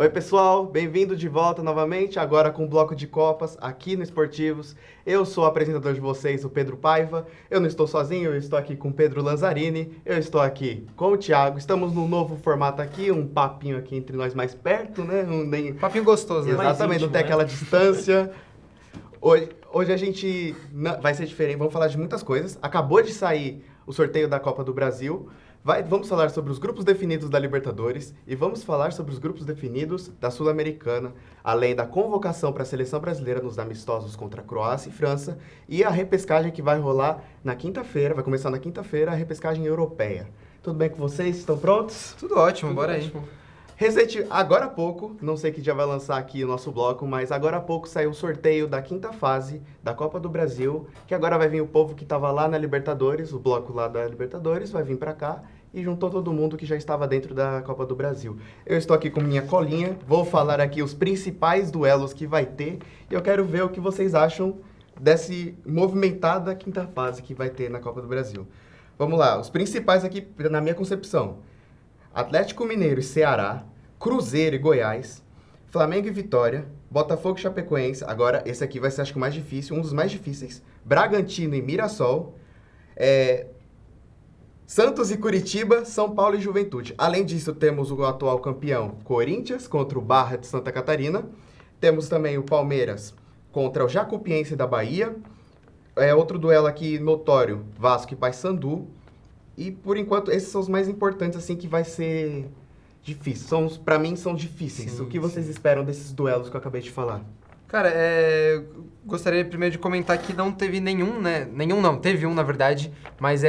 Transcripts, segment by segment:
Oi, pessoal, bem-vindo de volta novamente, agora com o bloco de Copas aqui no Esportivos. Eu sou o apresentador de vocês, o Pedro Paiva. Eu não estou sozinho, eu estou aqui com o Pedro Lanzarini, eu estou aqui com o Thiago. Estamos num novo formato aqui, um papinho aqui entre nós mais perto, né? Papinho gostoso, né? Exatamente, não tem aquela distância. Hoje a gente vai ser diferente, vamos falar de muitas coisas. Acabou de sair o sorteio da Copa do Brasil. Vamos falar sobre os grupos definidos da Libertadores e vamos falar sobre os grupos definidos da Sul-Americana, além da convocação para a seleção brasileira nos amistosos contra Croácia e França e a repescagem que vai rolar na quinta-feira, vai começar na quinta-feira, a repescagem europeia. Tudo bem com vocês? Estão prontos? Tudo ótimo, bora aí. Agora há pouco, não sei que dia vai lançar aqui o nosso bloco, mas agora há pouco saiu o sorteio da quinta fase da Copa do Brasil, que agora vai vir o povo que estava lá na Libertadores, o bloco lá da Libertadores, vai vir para cá e juntou todo mundo que já estava dentro da Copa do Brasil. Eu estou aqui com minha colinha, vou falar aqui os principais duelos que vai ter e eu quero ver o que vocês acham desse movimentada quinta fase que vai ter na Copa do Brasil. Vamos lá, os principais aqui, na minha concepção: Atlético Mineiro e Ceará, Cruzeiro e Goiás, Flamengo e Vitória, Botafogo e Chapecoense. Agora, esse aqui vai ser, acho que o mais difícil, um dos mais difíceis. Bragantino e Mirassol, Santos e Curitiba, São Paulo e Juventude. Além disso, temos o atual campeão Corinthians contra o Barra de Santa Catarina. Temos também o Palmeiras contra o Jacupiense da Bahia. Outro duelo aqui notório, Vasco e Paysandu. E, por enquanto, esses são os mais importantes, assim, que vai ser difícil. Pra mim, são difíceis. Sim, o que vocês esperam desses duelos que eu acabei de falar? Cara, gostaria primeiro de comentar que não teve nenhum, né? Nenhum não, teve um, na verdade. Mas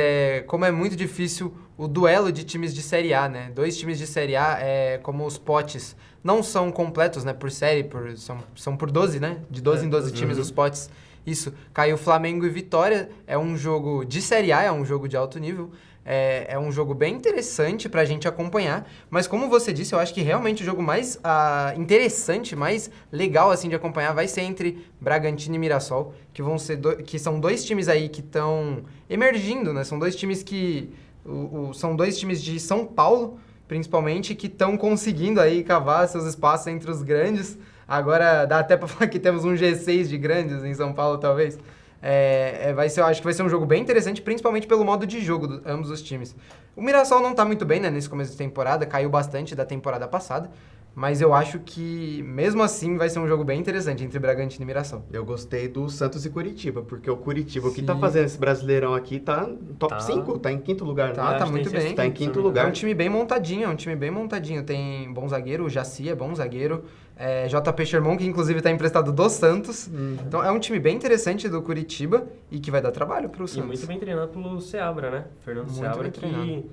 como é muito difícil o duelo de times de Série A, né? Dois times de Série A, como os potes não são completos, né? Por série, são por 12, né? De 12 em 12 times os potes. Isso, caiu Flamengo e Vitória. É um jogo de Série A, é um jogo de alto nível. É um jogo bem interessante pra gente acompanhar, mas como você disse, eu acho que realmente o jogo mais interessante, mais legal assim de acompanhar vai ser entre Bragantino e Mirassol, que são dois times aí que estão emergindo, né? São dois times são dois times de São Paulo, principalmente, que estão conseguindo aí cavar seus espaços entre os grandes. Agora dá até pra falar que temos um G6 de grandes em São Paulo, talvez. Eu acho que vai ser um jogo bem interessante, principalmente pelo modo de jogo de ambos os times. O Mirassol não tá muito bem, né, nesse começo de temporada, caiu bastante da temporada passada, mas eu acho que, mesmo assim, vai ser um jogo bem interessante entre Bragantino e Mirassol. Eu gostei do Santos e Curitiba, porque o Curitiba, o que tá fazendo esse Brasileirão aqui, tá no top 5, tá em quinto lugar. Tá muito bem. Tá em quinto lugar. É um time bem montadinho, tem bom zagueiro, o Jaci é bom zagueiro, JP Sherman, que inclusive tá emprestado do Santos. Então é um time bem interessante do Curitiba e que vai dar trabalho pro Santos. E muito bem treinado pelo Seabra, né? Fernando Muito Seabra, bem que treinado.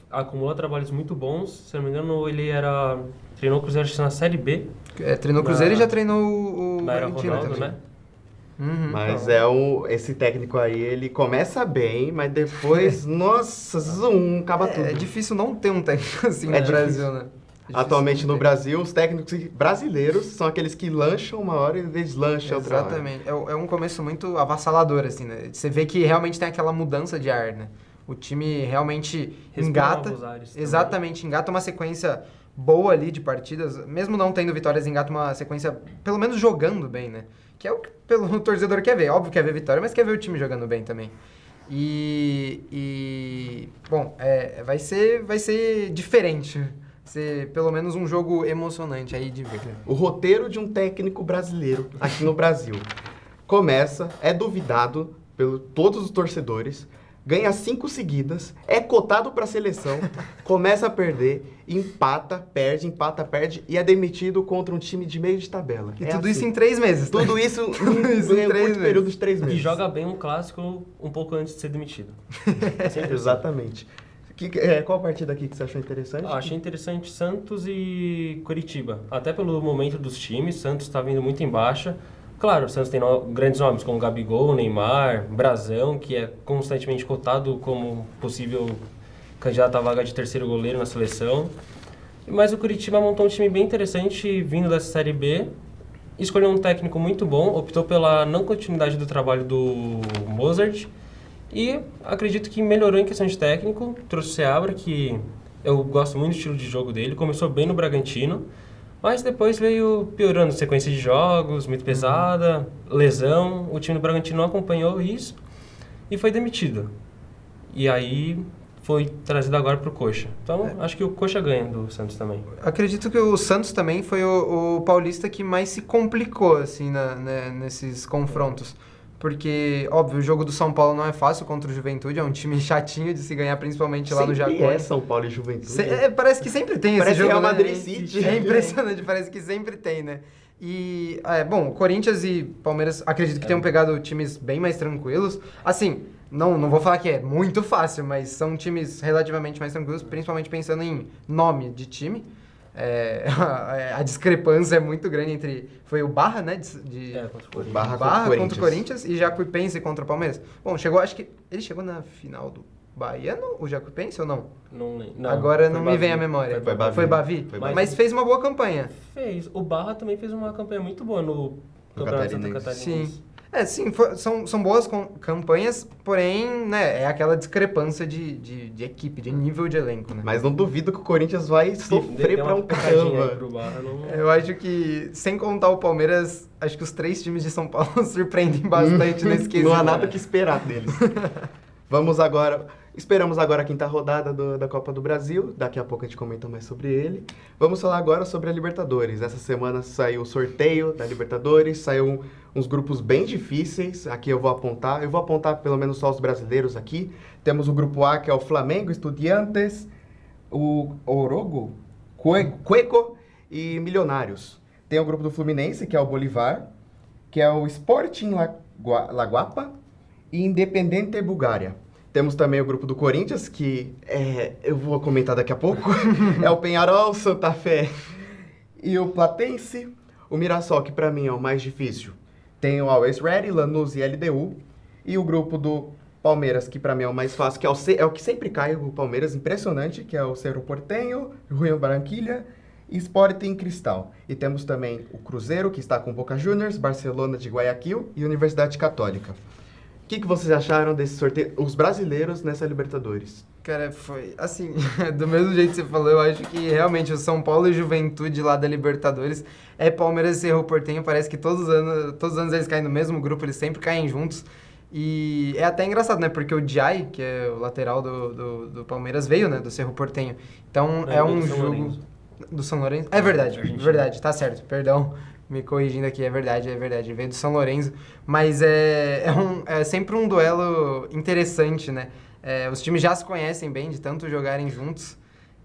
acumula trabalhos muito bons. Se não me engano, ele treinou o Cruzeiro na Série B. Treinou o Cruzeiro e já treinou o Na Era Bragantino Ronaldo, também. né? Mas esse técnico aí, ele começa bem, mas depois, nossa, acaba tudo. É difícil não ter um técnico assim no difícil. Brasil, né? Atualmente no Brasil, os técnicos brasileiros são aqueles que lancham uma hora e deslancham outra hora. Exatamente. É um começo muito avassalador, assim, né? Você vê que realmente tem aquela mudança de ar, né? O time realmente engata. novos ares também. Exatamente, engata uma sequência boa ali de partidas. Mesmo não tendo vitórias, engata uma sequência, pelo menos jogando bem, né? Que é o que o torcedor quer ver. Óbvio que quer ver vitória, mas quer ver o time jogando bem também. Bom, vai ser diferente. Ser pelo menos um jogo emocionante aí de ver. O roteiro de um técnico brasileiro aqui no Brasil é duvidado por todos os torcedores, ganha 5 seguidas, é cotado para a seleção, começa a perder, empata, perde e é demitido contra um time de meio de tabela. E tudo isso em 3 meses. Tá? Tudo isso isso em em 3 curto meses. período de 3 meses. E joga bem um clássico um pouco antes de ser demitido. Exatamente. Qual partida aqui que você achou interessante? Achei interessante Santos e Curitiba. Até pelo momento dos times, Santos está vindo muito em baixa. Claro, o Santos tem grandes nomes como Gabigol, Neymar, Brazão, que é constantemente cotado como possível candidato à vaga de terceiro goleiro na seleção. Mas o Curitiba montou um time bem interessante vindo dessa Série B. Escolheu um técnico muito bom, optou pela não continuidade do trabalho do Mozart. E acredito que melhorou em questão de técnico. Trouxe o Seabra, que eu gosto muito do estilo de jogo dele. Começou bem no Bragantino. Mas depois veio piorando, sequência de jogos, muito pesada, lesão. O time do Bragantino não acompanhou isso e foi demitido. E aí foi trazido agora pro Coxa. Então, acho que o Coxa ganha do Santos também. Acredito que o Santos também foi o paulista que mais se complicou, assim, nesses confrontos. Porque, óbvio, o jogo do São Paulo não é fácil contra o Juventude, é um time chatinho de se ganhar, principalmente lá no Jacó. Sempre é São Paulo e Juventude. Parece que sempre tem Parece esse jogo, Real né? Madrid City. É impressionante, parece que sempre tem, né? E, bom, Corinthians e Palmeiras, acredito que tenham pegado times bem mais tranquilos. Assim, não vou falar que é muito fácil, mas são times relativamente mais tranquilos, principalmente pensando em nome de time. A discrepância é muito grande entre... Foi o Barra, né? O Barra contra o Corinthians e Jacuipense contra o Palmeiras. Bom, acho que... Ele chegou na final do Baiano, o Jacuipense, ou não? Não, agora não me vem à memória. Foi Bavi? Mas fez uma boa campanha. Fez. O Barra também fez uma campanha muito boa no Campeonato Santa Catarinense. Sim, são boas campanhas, porém, né, é aquela discrepância de equipe, de nível de elenco, né? Mas não duvido que o Corinthians vai sofrer pra um caramba. Eu acho que, sem contar o Palmeiras, acho que os 3 times de São Paulo surpreendem bastante nesse quesito. Não há nada que esperar deles. Esperamos agora a 5ª rodada da Copa do Brasil. Daqui a pouco a gente comenta mais sobre ele. Vamos falar agora sobre a Libertadores. Essa semana saiu o sorteio da Libertadores, saiu uns grupos bem difíceis. Aqui eu vou apontar pelo menos só os brasileiros aqui. Temos o grupo A, que é o Flamengo, Estudiantes, o Orogo, Cueco e Milionários. Tem o grupo do Fluminense, que é o Bolívar, que é o Sporting Laguapa e Independente Bulgária. Temos também o grupo do Corinthians, que eu vou comentar daqui a pouco. É o Peñarol, Santa Fé e o Platense. O Mirassol, que para mim é o mais difícil. Tem o Always Ready, Lanús e LDU. E o grupo do Palmeiras, que para mim é o mais fácil, que é o que sempre cai, o Palmeiras, impressionante, que é o Cerro Porteño, Rio Barranquilla e Sporting Cristal. E temos também o Cruzeiro, que está com Boca Juniors, Barcelona de Guayaquil e Universidade Católica. O que vocês acharam desse sorteio, os brasileiros nessa Libertadores? Cara, foi assim, do mesmo jeito que você falou, eu acho que realmente o São Paulo e Juventude lá da Libertadores é Palmeiras e Cerro Porteño, parece que todos os anos eles caem no mesmo grupo, eles sempre caem juntos. E é até engraçado, né? Porque o Jai, que é o lateral do Palmeiras, veio, né? Do Cerro Porteño. Então é um jogo... Do São Lourenço? É verdade, tá certo, perdão. Me corrigindo aqui, é verdade, veio do São Lourenço, mas é sempre um duelo interessante, né? Os times já se conhecem bem, de tanto jogarem juntos,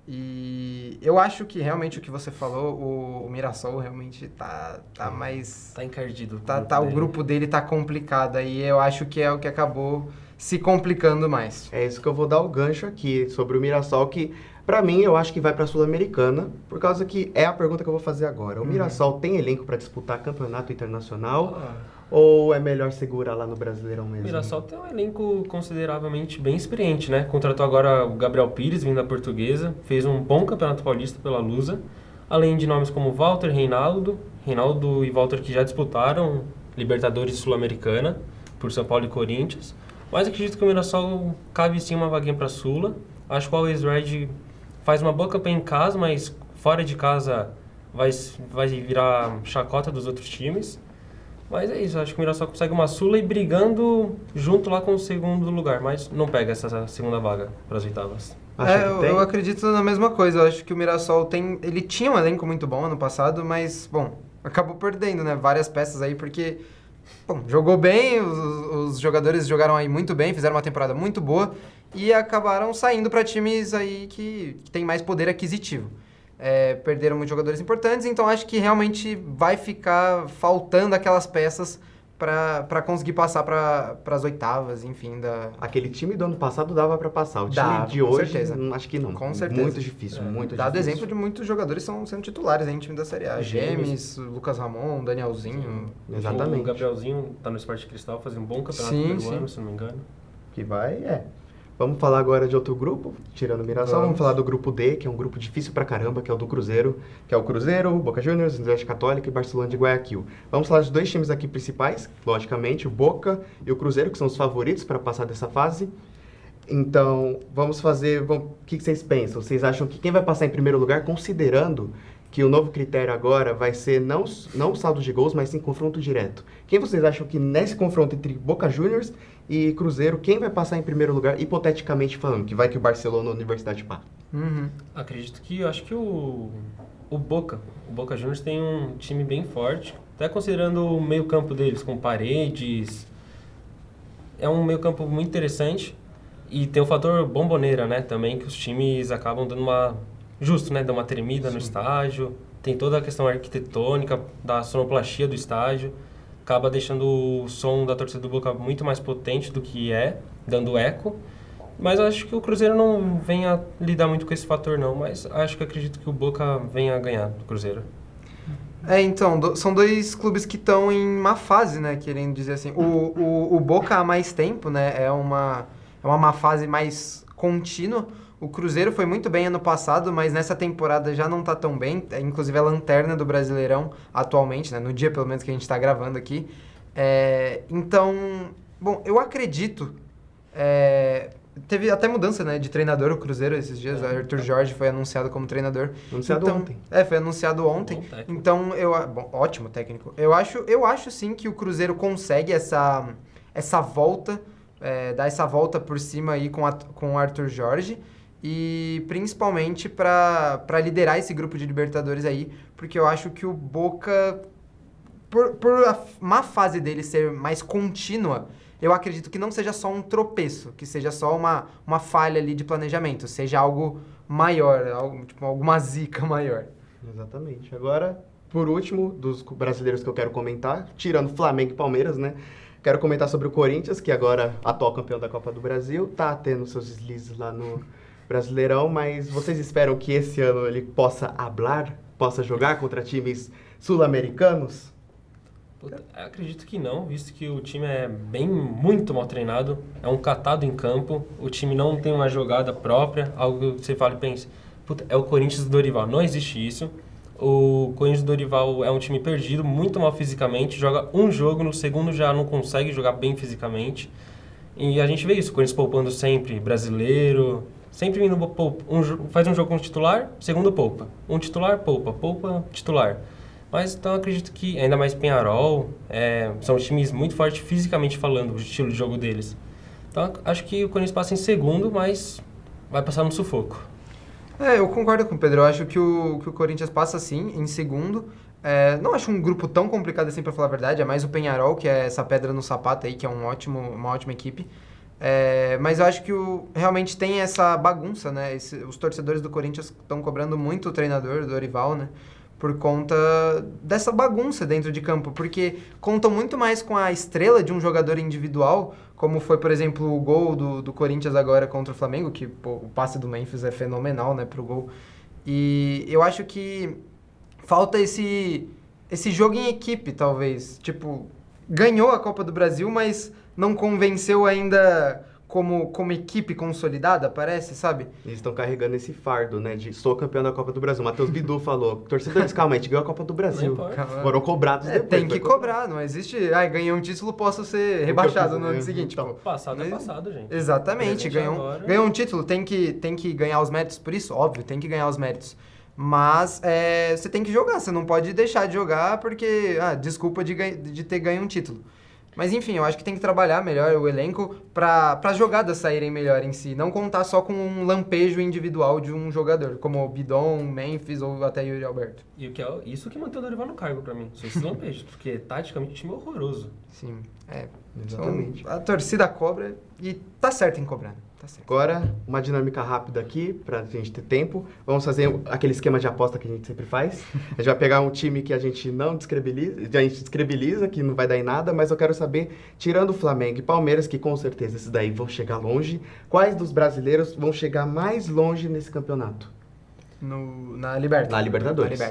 e eu acho que realmente o que você falou, o Mirassol realmente tá mais... Tá encardido. O grupo dele tá complicado, aí eu acho que é o que acabou se complicando mais. É isso que eu vou dar o gancho aqui, sobre o Mirassol, que... Pra mim, eu acho que vai pra Sul-Americana, por causa que é a pergunta que eu vou fazer agora. O Mirassol tem elenco pra disputar campeonato internacional ou é melhor segurar lá no Brasileirão mesmo? O Mirassol tem um elenco consideravelmente bem experiente, né? Contratou agora o Gabriel Pires, vindo da Portuguesa, fez um bom campeonato paulista pela Lusa, além de nomes como Walter, Reinaldo e Walter que já disputaram Libertadores Sul-Americana por São Paulo e Corinthians. Mas acredito que o Mirassol cabe sim uma vaguinha pra Sula. Acho que o Always Red faz uma boa campanha em casa, mas fora de casa vai virar chacota dos outros times. Mas é isso, acho que o Mirassol consegue uma Sula e brigando junto lá com o segundo lugar, mas não pega essa segunda vaga para as oitavas. Eu acredito na mesma coisa, eu acho que o Mirassol ele tinha um elenco muito bom ano passado, mas, bom, acabou perdendo, né, várias peças aí, porque, bom, jogou bem, os jogadores jogaram aí muito bem, fizeram uma temporada muito boa, e acabaram saindo para times aí que tem mais poder aquisitivo. Perderam muitos jogadores importantes, então acho que realmente vai ficar faltando aquelas peças para conseguir passar para as oitavas, enfim. Aquele time do ano passado dava para passar, o time de hoje, acho que não. Com certeza. Muito difícil, muito dado difícil. exemplo de muitos jogadores sendo titulares em time da Série A. Gemes, Lucas Ramon, Danielzinho. Sim, exatamente. O Gabrielzinho tá no Sport Cristal fazendo um bom campeonato no ano, se não me engano. Que Vamos falar agora de outro grupo, tirando o Mirassol. Vamos falar do grupo D, que é um grupo difícil pra caramba, que é o do Cruzeiro. Que é o Cruzeiro, Boca Juniors, Universidade Católica e Barcelona de Guayaquil. Vamos falar dos 2 times aqui principais, logicamente, o Boca e o Cruzeiro, que são os favoritos para passar dessa fase. Então, o que vocês pensam? Vocês acham que quem vai passar em primeiro lugar, considerando que o novo critério agora vai ser não o saldo de gols, mas sim confronto direto. Quem vocês acham que nesse confronto entre Boca Juniors e Cruzeiro, quem vai passar em primeiro lugar, hipoteticamente falando, que vai que o Barcelona ou a Universidade pá? Acredito que, eu acho que o Boca Juniors tem um time bem forte, até considerando o meio campo deles, com Paredes, é um meio campo muito interessante, e tem o fator bomboneira, né, também, que os times acabam dando dando uma tremida no estádio, tem toda a questão arquitetônica, da sonoplastia do estádio, acaba deixando o som da torcida do Boca muito mais potente do que dando eco. Mas eu acho que o Cruzeiro não vem a lidar muito com esse fator, não. Mas acredito que o Boca venha a ganhar do Cruzeiro. Então, são dois clubes que estão em má fase, né? Querendo dizer assim. O Boca há mais tempo, né? É uma má fase mais contínua. O Cruzeiro foi muito bem ano passado, mas nessa temporada já não está tão bem. É, inclusive a lanterna do Brasileirão atualmente, né? No dia pelo menos que a gente está gravando aqui. Então, bom, eu acredito... Teve até mudança, né, de treinador o Cruzeiro esses dias. O Arthur Jorge foi anunciado como treinador. Anunciado ontem. Foi anunciado ontem. Então, ótimo técnico. Eu acho sim que o Cruzeiro consegue essa volta, dar essa volta por cima aí com o Arthur Jorge. E principalmente para liderar esse grupo de Libertadores aí, porque eu acho que o Boca, por a má fase dele ser mais contínua, eu acredito que não seja só um tropeço, que seja só uma falha ali de planejamento, seja algo maior, alguma zica maior. Exatamente. Agora, por último, dos brasileiros que eu quero comentar, tirando Flamengo e Palmeiras, né? Quero comentar sobre o Corinthians, que agora atual campeão da Copa do Brasil, tá tendo seus deslizes lá no Brasileirão, mas vocês esperam que esse ano ele possa jogar contra times sul-americanos? Acredito que não, visto que o time é muito mal treinado, é um catado em campo, o time não tem uma jogada própria, algo que você fala e pensa, é o Corinthians do Dorival, não existe isso. O Corinthians do Dorival é um time perdido, muito mal fisicamente, joga um jogo, no segundo já não consegue jogar bem fisicamente. E a gente vê isso, o Corinthians poupando sempre, brasileiro, sempre vindo faz um jogo com titular, segundo poupa. Um titular, poupa, titular. Mas então eu acredito que, ainda mais Peñarol, são times muito fortes fisicamente falando, o estilo de jogo deles. Então acho que o Corinthians passa em segundo, mas vai passar no sufoco. Eu concordo com o Pedro, eu acho que o Corinthians passa sim em segundo. Não acho um grupo tão complicado assim, pra falar a verdade, é mais o Peñarol, que é essa pedra no sapato aí, que é uma ótima equipe. Mas eu acho que realmente tem essa bagunça, né? Os torcedores do Corinthians estão cobrando muito o treinador, o Dorival, né? Por conta dessa bagunça dentro de campo, porque contam muito mais com a estrela de um jogador individual, como foi, por exemplo, o gol do Corinthians agora contra o Flamengo, que o passe do Memphis é fenomenal, né, pro gol. E eu acho que falta esse jogo em equipe, talvez. Tipo, ganhou a Copa do Brasil, mas não convenceu ainda como equipe consolidada, parece, sabe? Eles estão carregando esse fardo, né, de sou campeão da Copa do Brasil. Matheus Bidu falou, torcedores, calma, a gente ganhou a Copa do Brasil. Foram cobrados depois. Tem que cobrar, não existe, ganhei um título, posso ser rebaixado no ano seguinte. Então, passado é passado, gente. Exatamente, ganhou um título, tem que ganhar os méritos por isso, óbvio, tem que ganhar os méritos. Mas você tem que jogar, você não pode deixar de jogar porque, desculpa de ter ganho um título. Mas enfim, eu acho que tem que trabalhar melhor o elenco para as jogadas saírem melhor em si. Não contar só com um lampejo individual de um jogador, como o Bidon, Memphis ou até Yuri Alberto. E isso que mantém o Dorival no cargo pra mim. São esses lampejos, porque taticamente o time é horroroso. Sim, exatamente. Então, a torcida cobra e tá certo em cobrar. Tá certo. Agora, uma dinâmica rápida aqui, pra gente ter tempo. Vamos fazer aquele esquema de aposta que a gente sempre faz. A gente vai pegar um time que a gente não descredibiliza, que não vai dar em nada, mas eu quero saber, tirando o Flamengo e Palmeiras, que com certeza esses daí vão chegar longe, quais dos brasileiros vão chegar mais longe nesse campeonato? Na Libertadores. Na Libertadores.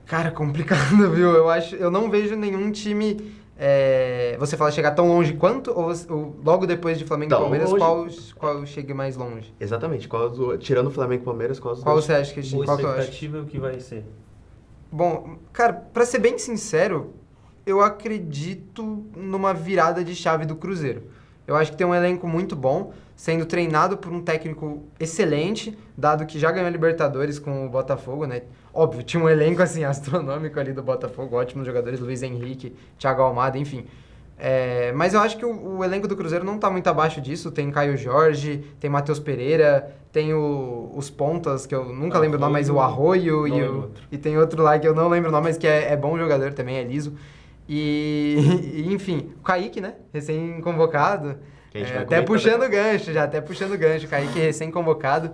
Cara, complicado, viu? Eu não vejo nenhum time... você fala chegar tão longe quanto? Ou logo depois de Flamengo e Palmeiras, qual chega mais longe? Exatamente. Tirando o Flamengo e Palmeiras, qual você acha que chega? Qual a expectativa é o que vai ser? Bom, cara, pra ser bem sincero, eu acredito numa virada de chave do Cruzeiro. Eu acho que tem um elenco muito bom, sendo treinado por um técnico excelente, dado que já ganhou a Libertadores com o Botafogo, né? Óbvio, tinha um elenco, assim, astronômico ali do Botafogo, ótimos jogadores, Luiz Henrique, Thiago Almada, enfim. Mas eu acho que o elenco do Cruzeiro não tá muito abaixo disso. Tem Caio Jorge, tem Matheus Pereira, tem os pontas, que eu nunca lembro o nome, mas o Arroio e tem outro lá que eu não lembro o nome, mas que é bom jogador também, é liso. E enfim, o Kaique, né? Recém-convocado. Até puxando o gancho, Kaique recém-convocado.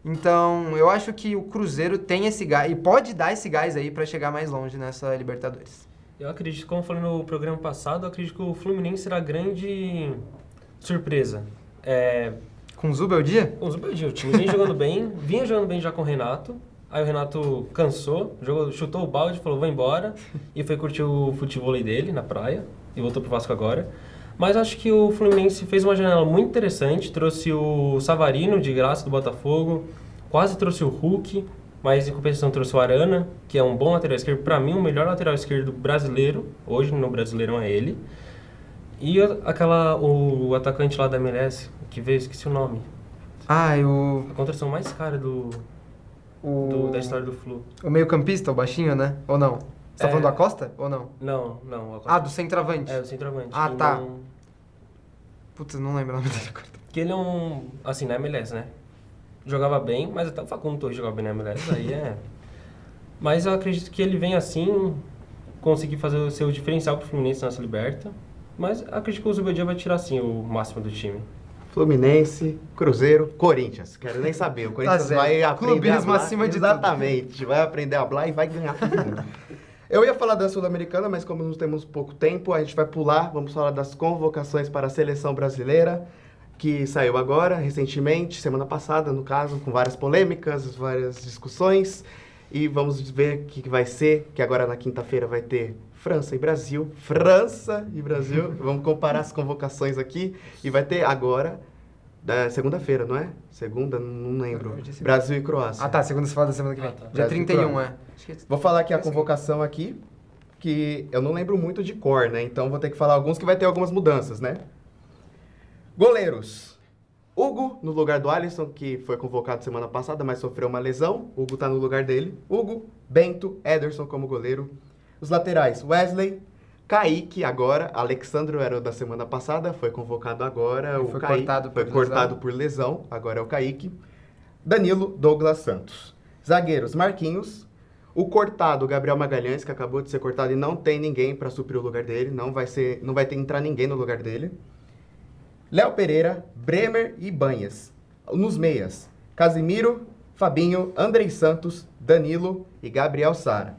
Então, eu acho que o Cruzeiro tem esse gás, e pode dar esse gás aí pra chegar mais longe nessa Libertadores. Eu acredito, como eu falei no programa passado, eu acredito que o Fluminense será a grande surpresa. Com o Zubeldia? Com o Zubeldia, o time vem jogando bem, vinha jogando bem já com o Renato, aí o Renato cansou, chutou o balde, falou vou embora, e foi curtir o futevôlei dele na praia, e voltou pro Vasco agora. Mas acho que o Fluminense fez uma janela muito interessante, trouxe o Savarino de graça do Botafogo, quase trouxe o Hulk, mas em compensação trouxe o Arana, que é um bom lateral esquerdo, para mim o melhor lateral esquerdo brasileiro, hoje no Brasileirão é ele. E o atacante lá da MLS, que veio, esqueci o nome. A contratação mais cara da história do Flu. O meio-campista, o baixinho, né? Ou não? Você tá falando do Acosta? Ou não? Não. Acosta. Do centroavante. Do centroavante. Tá. Putz, não lembro o nome dele agora. Que ele é assim, na MLS, né? Jogava bem, mas até o Facundo Torres jogava bem na MLS, Mas eu acredito que ele vem assim, conseguir fazer o seu diferencial pro Fluminense nessa Liberta. Mas acredito que o Zubeldia vai tirar, sim, o máximo do time. Fluminense, Cruzeiro, Corinthians. Quero nem saber. O Corinthians vai aprender Clubismo a falar. acima de Exatamente. Vai aprender a falar e vai ganhar todo mundo. Eu ia falar da Sul-Americana, mas como nós temos pouco tempo, a gente vai pular. Vamos falar das convocações para a Seleção Brasileira, que saiu agora, recentemente, semana passada, no caso, com várias polêmicas, várias discussões. E vamos ver o que vai ser, que agora na quinta-feira vai ter França e Brasil. Vamos comparar as convocações aqui. E vai ter agora, segunda-feira, não é? Segunda, não lembro. Brasil e Croácia. Tá, segunda você fala da semana que vem. Dia Brasil 31, Vou falar aqui a convocação aqui, que eu não lembro muito de cor, né? Então vou ter que falar alguns que vai ter algumas mudanças, né? Goleiros. Hugo, no lugar do Alisson, que foi convocado semana passada, mas sofreu uma lesão. Hugo tá no lugar dele. Hugo, Bento, Ederson como goleiro. Os laterais, Wesley, Kaique agora. Alexandro era o da semana passada, foi convocado agora. Foi cortado por lesão, agora é o Kaique. Danilo, Douglas Santos. Zagueiros, Marquinhos. O cortado, Gabriel Magalhães, que acabou de ser cortado e não tem ninguém para suprir o lugar dele. Não vai entrar ninguém no lugar dele. Léo Pereira, Bremer e Banhas. Nos meias, Casimiro, Fabinho, Andrei Santos, Danilo e Gabriel Sara.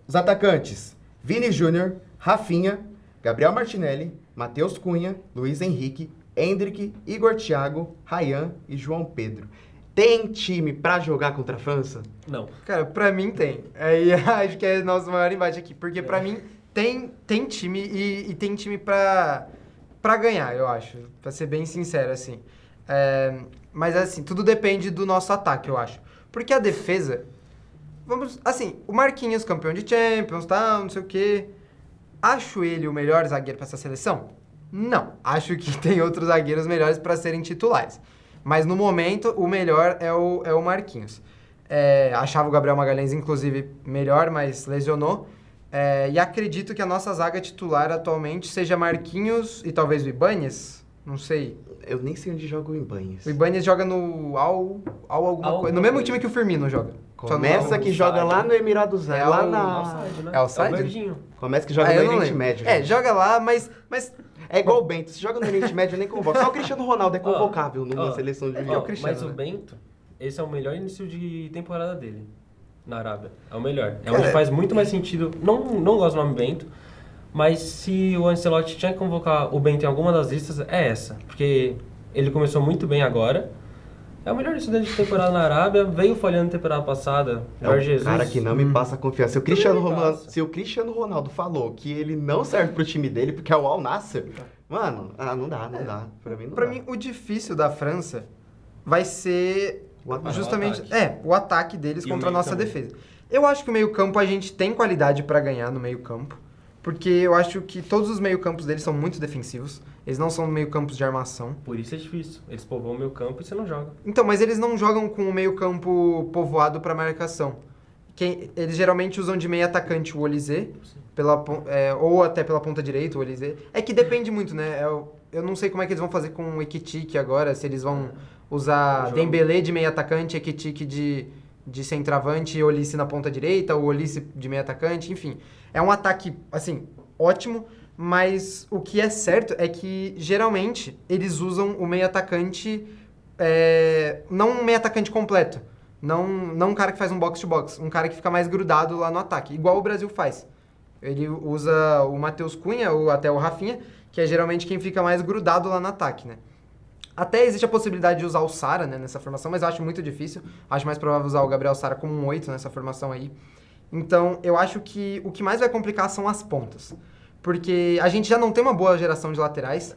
Os atacantes, Vini Júnior, Rafinha, Gabriel Martinelli, Matheus Cunha, Luiz Henrique, Endrick, Igor Thiago, Ryan e João Pedro. Tem time pra jogar contra a França? Não. Cara, pra mim tem. Aí acho que é o nosso maior embate aqui. Porque pra mim tem time e tem time pra ganhar, eu acho. Pra ser bem sincero, assim. Mas, assim, tudo depende do nosso ataque, eu acho. Porque a defesa... o Marquinhos, campeão de Champions, tal, não sei o quê. Acho ele o melhor zagueiro pra essa seleção? Não. Acho que tem outros zagueiros melhores pra serem titulares. Mas, no momento, o melhor é o Marquinhos. Achava o Gabriel Magalhães, inclusive, melhor, mas lesionou. E acredito que a nossa zaga titular atualmente seja Marquinhos e talvez o Ibanez. Não sei. Eu nem sei onde joga o Ibanez. O Ibanez joga no alguma coisa. No mesmo time que o Firmino joga. Começa que joga lá no Emirados Árabes. Lá na... Al-Sadd, né? É Al-Sadd? Começa que joga no Oriente Médio. Joga lá, mas... É igual o Bento. Se joga no Oriente Médio, nem convoca. Só o Cristiano Ronaldo é convocável numa seleção de junior. Mas o Bento, esse é o melhor início de temporada dele. Na Arábia. É o melhor. Onde faz muito mais sentido. Não gosto do nome Bento, mas se o Ancelotti tinha que convocar o Bento em alguma das listas, é essa. Porque ele começou muito bem agora. É o melhor início dele de temporada na Arábia. Veio falhando na temporada passada. Jorge Jesus. Cara que não me passa confiança. Se o Cristiano Ronaldo falou que ele não serve pro time dele, porque é o Al Nassr, mano, não dá. Pra mim não dá. Pra mim, o difícil da França vai ser... justamente o ataque deles contra a nossa defesa. Eu acho que o meio-campo a gente tem qualidade pra ganhar no meio-campo, porque eu acho que todos os meio-campos deles são muito defensivos. Eles não são meio campos de armação. Por isso é difícil. Eles povoam o meio campo e você não joga. Então, mas eles não jogam com o meio campo povoado para marcação. Eles geralmente usam de meio atacante o Olise, ou até pela ponta direita o Olise. É que depende muito, né? Eu não sei como é que eles vão fazer com o Ekitike agora, se eles vão usar Dembélé de meio atacante, Ekitike de centroavante e Olise na ponta direita, ou Olise de meio atacante, enfim. É um ataque, assim, ótimo, mas o que é certo é que, geralmente, eles usam o meio atacante, não um meio atacante completo, não um cara que faz um box-to-box, um cara que fica mais grudado lá no ataque, igual o Brasil faz. Ele usa o Matheus Cunha, ou até o Rafinha, que é geralmente quem fica mais grudado lá no ataque, né? Até existe a possibilidade de usar o Sara, né, nessa formação, mas eu acho muito difícil. Acho mais provável usar o Gabriel Sara como um 8 nessa formação aí. Então, eu acho que o que mais vai complicar são as pontas. Porque a gente já não tem uma boa geração de laterais.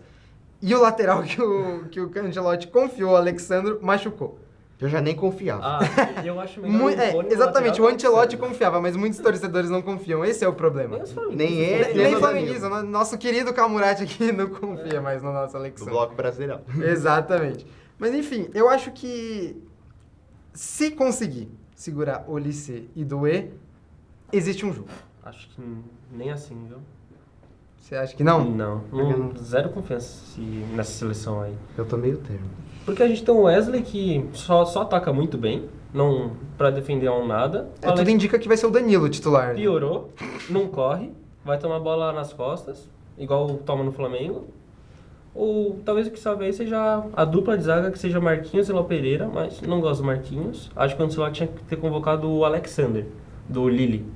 E o lateral que o Ancelotti confiou, o Alexandro, machucou. Eu já nem confiava. Eu acho melhor exatamente, o Ancelotti confiava, mas muitos torcedores não confiam. Esse é o problema. Nem flamenguista. Nosso querido Camurati aqui não confia mais no nosso Alexandre. Do bloco brasileirão. Exatamente. Mas enfim, eu acho que se conseguir segurar Olise e Doué, existe um jogo. Acho que nem assim, viu? Você acha que não? Não. Zero confiança nessa seleção aí. Eu tô meio termo. Porque a gente tem o Wesley que só ataca muito bem, não pra defender um nada. Tudo indica que vai ser o Danilo titular. Piorou, não corre, vai tomar bola nas costas, igual toma no Flamengo. Ou talvez o que salve aí seja a dupla de zaga, que seja Marquinhos e Léo Pereira, mas não gosto do Marquinhos. Acho que o Ancelotti tinha que ter convocado o Alexander, do Lille,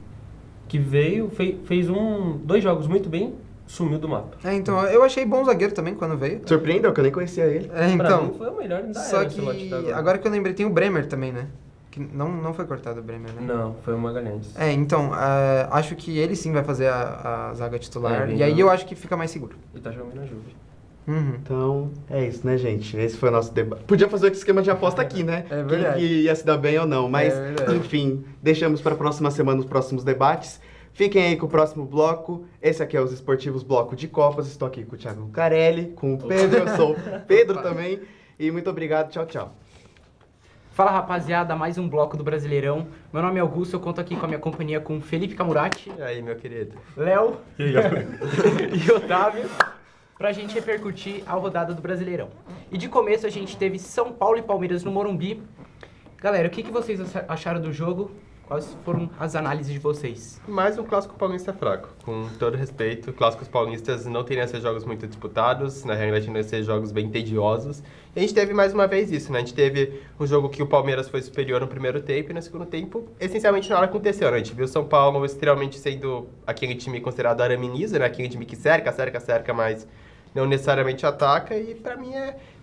que veio, fez 2 jogos muito bem, sumiu do mapa. Então, eu achei bom zagueiro também quando veio. Surpreendeu, que eu nem conhecia ele. Pra mim foi o melhor da só era, que agora que eu lembrei, tem o Bremer também, né? Que não foi cortado o Bremer, né? Não, foi o Magalhães. Então, acho que ele sim vai fazer a zaga titular. É, e aí eu acho que fica mais seguro. E tá jogando na Juve. Uhum. Então, é isso, né, gente? Esse foi o nosso debate. Podia fazer o esquema de aposta aqui, né? É verdade. Quem ia se dar bem ou não. Mas, enfim, deixamos para a próxima semana os próximos debates. Fiquem aí com o próximo bloco. Esse aqui é os Esportivos Bloco de Copas. Estou aqui com o Thiago Carelli, com o Pedro. Eu sou o Pedro também. E muito obrigado. Tchau, tchau. Fala, rapaziada. Mais um bloco do Brasileirão. Meu nome é Augusto. Eu conto aqui com a minha companhia com Felipe Camurati. E aí, meu querido? Léo. E Otávio. Pra gente repercutir a rodada do Brasileirão. E de começo a gente teve São Paulo e Palmeiras no Morumbi. Galera, o que vocês acharam do jogo? Quais foram as análises de vocês? Mais um clássico paulista fraco. Com todo respeito, clássicos paulistas não teriam ser jogos muito disputados, na realidade não iam ser jogos bem tediosos. E a gente teve mais uma vez isso, né? A gente teve um jogo que o Palmeiras foi superior no primeiro tempo e no segundo tempo, essencialmente nada aconteceu, né? A gente viu o São Paulo extremamente sendo aquele time considerado araminiza, né? Aquele time que cerca, mas não necessariamente ataca, e pra mim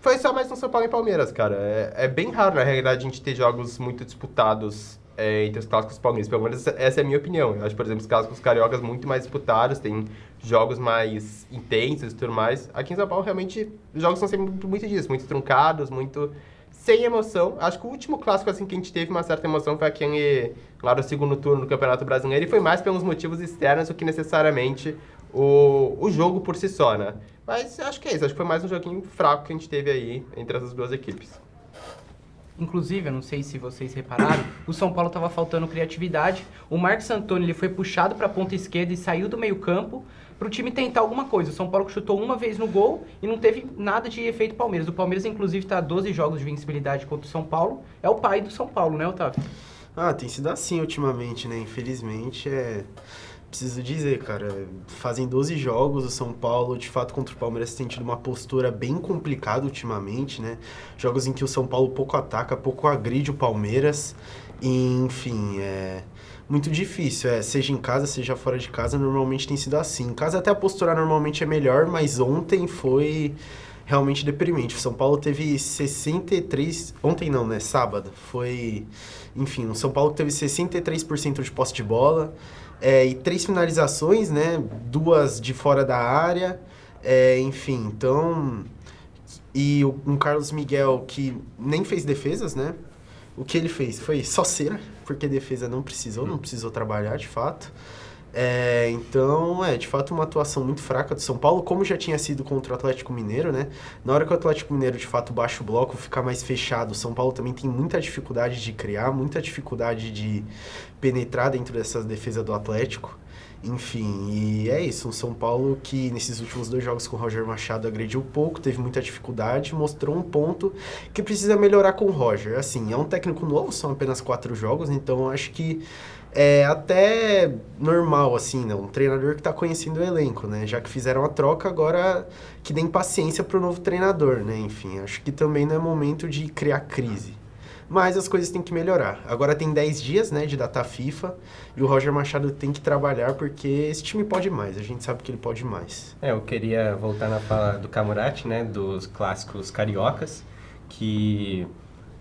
foi só mais um São Paulo e Palmeiras, cara. É bem raro, na realidade, a gente ter jogos muito disputados entre os clássicos paulistas. Pelo menos essa é a minha opinião. Eu acho, por exemplo, os clássicos cariocas muito mais disputados, tem jogos mais intensos e tudo mais. Aqui em São Paulo, realmente, os jogos são sempre muito disso, muito truncados, muito sem emoção. Acho que o último clássico assim que a gente teve uma certa emoção foi aquele lá do segundo turno do Campeonato Brasileiro, e foi mais pelos motivos externos do que necessariamente o jogo por si só, né? Mas acho que é isso, acho que foi mais um joguinho fraco que a gente teve aí entre essas duas equipes. Inclusive, eu não sei se vocês repararam, o São Paulo estava faltando criatividade. O Marcos Antônio ele foi puxado para a ponta esquerda e saiu do meio campo para o time tentar alguma coisa. O São Paulo chutou uma vez no gol e não teve nada de efeito Palmeiras. O Palmeiras, inclusive, está a 12 jogos de vencibilidade contra o São Paulo. É o pai do São Paulo, né, Otávio? Tem sido assim ultimamente, né? Infelizmente, preciso dizer, cara, fazem 12 jogos, o São Paulo, de fato, contra o Palmeiras tem tido uma postura bem complicada ultimamente, né? Jogos em que o São Paulo pouco ataca, pouco agride o Palmeiras, e, enfim, muito difícil, seja em casa, seja fora de casa, normalmente tem sido assim. Em casa até a postura normalmente é melhor, mas ontem foi realmente deprimente. O São Paulo teve 63... Ontem não, né? Sábado. Foi... Enfim, o São Paulo teve 63% de posse de bola, e 3 finalizações, né? 2 de fora da área, enfim, então... E um Carlos Miguel que nem fez defesas, né? O que ele fez foi só cera, porque defesa não precisou trabalhar, de fato. Então, de fato, uma atuação muito fraca do São Paulo, como já tinha sido contra o Atlético Mineiro, né? Na hora que o Atlético Mineiro, de fato, baixa o bloco, fica mais fechado, o São Paulo também tem muita dificuldade de criar, muita dificuldade de penetrar dentro dessa defesa do Atlético. Enfim, e é isso, um São Paulo que nesses últimos 2 jogos com o Roger Machado agrediu pouco, teve muita dificuldade, mostrou um ponto que precisa melhorar com o Roger. Assim, é um técnico novo, são apenas 4 jogos, então acho que é até normal, assim, né? Um treinador que está conhecendo o elenco, né? Já que fizeram a troca, agora que deem paciência para o novo treinador, né? Enfim, acho que também não é momento de criar crise. Mas as coisas têm que melhorar. Agora tem 10 dias, né, de data FIFA, e o Roger Machado tem que trabalhar porque esse time pode mais, a gente sabe que ele pode mais. Eu queria voltar na fala do Camurati, né, dos clássicos cariocas, que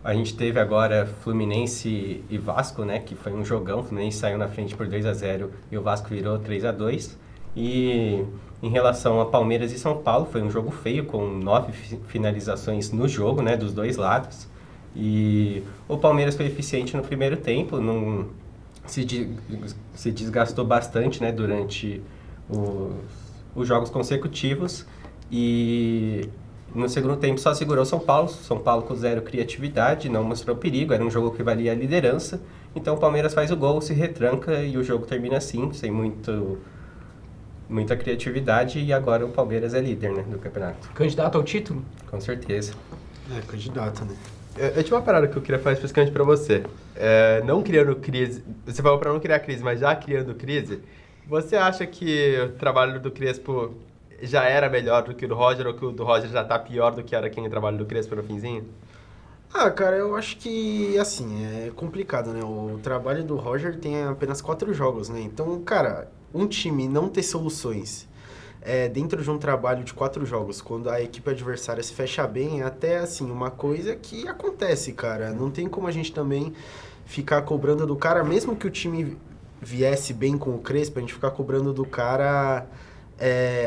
a gente teve agora Fluminense e Vasco, né, que foi um jogão, o Fluminense saiu na frente por 2-0 e o Vasco virou 3-2. E em relação a Palmeiras e São Paulo, foi um jogo feio, com 9 finalizações no jogo, né, dos dois lados. E o Palmeiras foi eficiente no primeiro tempo, não se desgastou bastante, né, durante os jogos consecutivos, e no segundo tempo só segurou São Paulo com 0 criatividade, não mostrou perigo, era um jogo que valia a liderança, então o Palmeiras faz o gol, se retranca e o jogo termina assim, sem muita criatividade, e agora o Palmeiras é líder, né, do campeonato. Candidato ao título? Com certeza. Candidato, né? Eu tinha uma parada que eu queria falar especificamente pra você. Não criando crise, você falou pra não criar crise, mas já criando crise, você acha que o trabalho do Crespo já era melhor do que o do Roger, ou que o do Roger já tá pior do que era quem o trabalho do Crespo no finzinho? Cara, eu acho que, assim, é complicado, né? O trabalho do Roger tem apenas 4 jogos, né? Então, cara, um time não ter soluções dentro de um trabalho de 4 jogos, quando a equipe adversária se fecha bem, é até, assim, uma coisa que acontece, cara. Não tem como a gente também ficar cobrando do cara, mesmo que o time viesse bem com o Crespo, a gente ficar cobrando do cara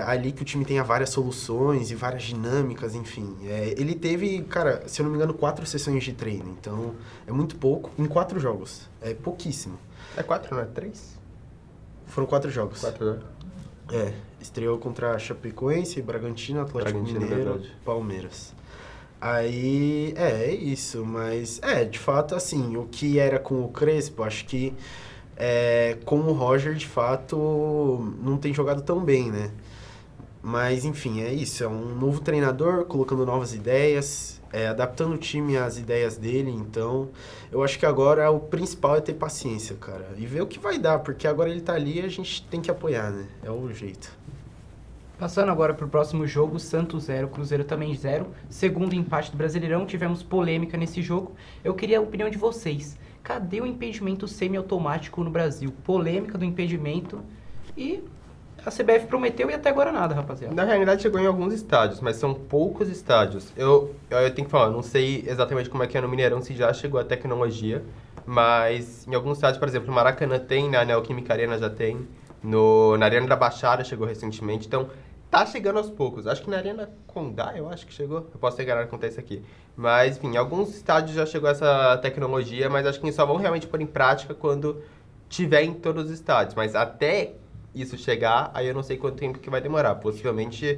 ali que o time tenha várias soluções e várias dinâmicas, enfim. Ele teve, cara, se eu não me engano, 4 sessões de treino, então é muito pouco em 4 jogos. É pouquíssimo. É 4, não é 3? Foram 4 jogos. 4 jogos. Estreou contra a Chapecoense, Bragantino, Atlético Mineiro, verdade. Palmeiras. Aí, é isso, mas, de fato, assim, o que era com o Crespo, acho que com o Roger, de fato, não tem jogado tão bem, né? Mas, enfim, é isso, é um novo treinador, colocando novas ideias, adaptando o time às ideias dele, então eu acho que agora o principal é ter paciência, cara, e ver o que vai dar, porque agora ele tá ali e a gente tem que apoiar, né? É o jeito. Passando agora para o próximo jogo, Santos 0, Cruzeiro também 0. Segundo empate do Brasileirão, tivemos polêmica nesse jogo. Eu queria a opinião de vocês. Cadê o impedimento semiautomático no Brasil? Polêmica do impedimento e a CBF prometeu e até agora nada, rapaziada. Na realidade chegou em alguns estádios, mas são poucos estádios. Eu tenho que falar, não sei exatamente como é que é no Mineirão, se já chegou a tecnologia, mas em alguns estádios, por exemplo, no Maracanã tem, na Neoquímica Arena já tem, na Arena da Baixada chegou recentemente, então tá chegando aos poucos. Acho que na Arena Condá, eu acho que chegou. Eu posso ter enganado quanto é isso aqui. Mas, enfim, em alguns estádios já chegou essa tecnologia, mas acho que só vão realmente pôr em prática quando tiver em todos os estádios. Mas até isso chegar, aí eu não sei quanto tempo que vai demorar. Possivelmente,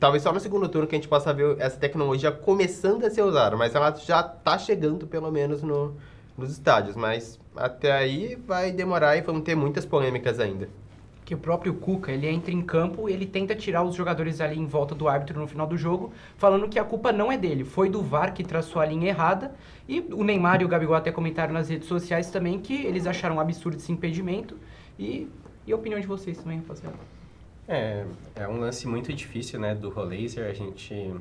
talvez só no segundo turno que a gente possa ver essa tecnologia começando a ser usada. Mas ela já tá chegando, pelo menos, nos estádios. Mas até aí vai demorar e vamos ter muitas polêmicas ainda. Que o próprio Cuca, ele entra em campo e ele tenta tirar os jogadores ali em volta do árbitro no final do jogo, falando que a culpa não é dele, foi do VAR que traçou a linha errada, e o Neymar e o Gabigol até comentaram nas redes sociais também que eles acharam um absurdo esse impedimento, e a opinião de vocês também, rapaziada? É um lance muito difícil, né, do Rolaser, a gente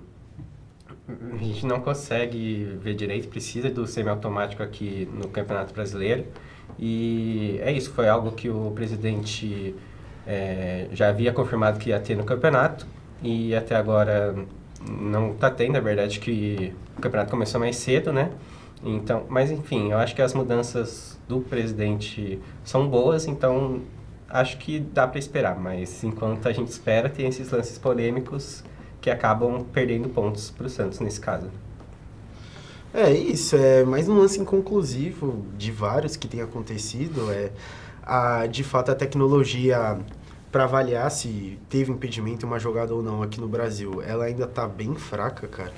não consegue ver direito, precisa do semiautomático aqui no Campeonato Brasileiro, e é isso, foi algo que o presidente já havia confirmado que ia ter no campeonato e até agora não está tendo, na verdade, que o campeonato começou mais cedo, né? Então, mas enfim, eu acho que as mudanças do presidente são boas, então acho que dá para esperar, mas enquanto a gente espera, tem esses lances polêmicos que acabam perdendo pontos para o Santos nesse caso. Isso, é mais um lance inconclusivo de vários que tem acontecido, de fato, a tecnologia para avaliar se teve impedimento em uma jogada ou não aqui no Brasil, ela ainda tá bem fraca, cara.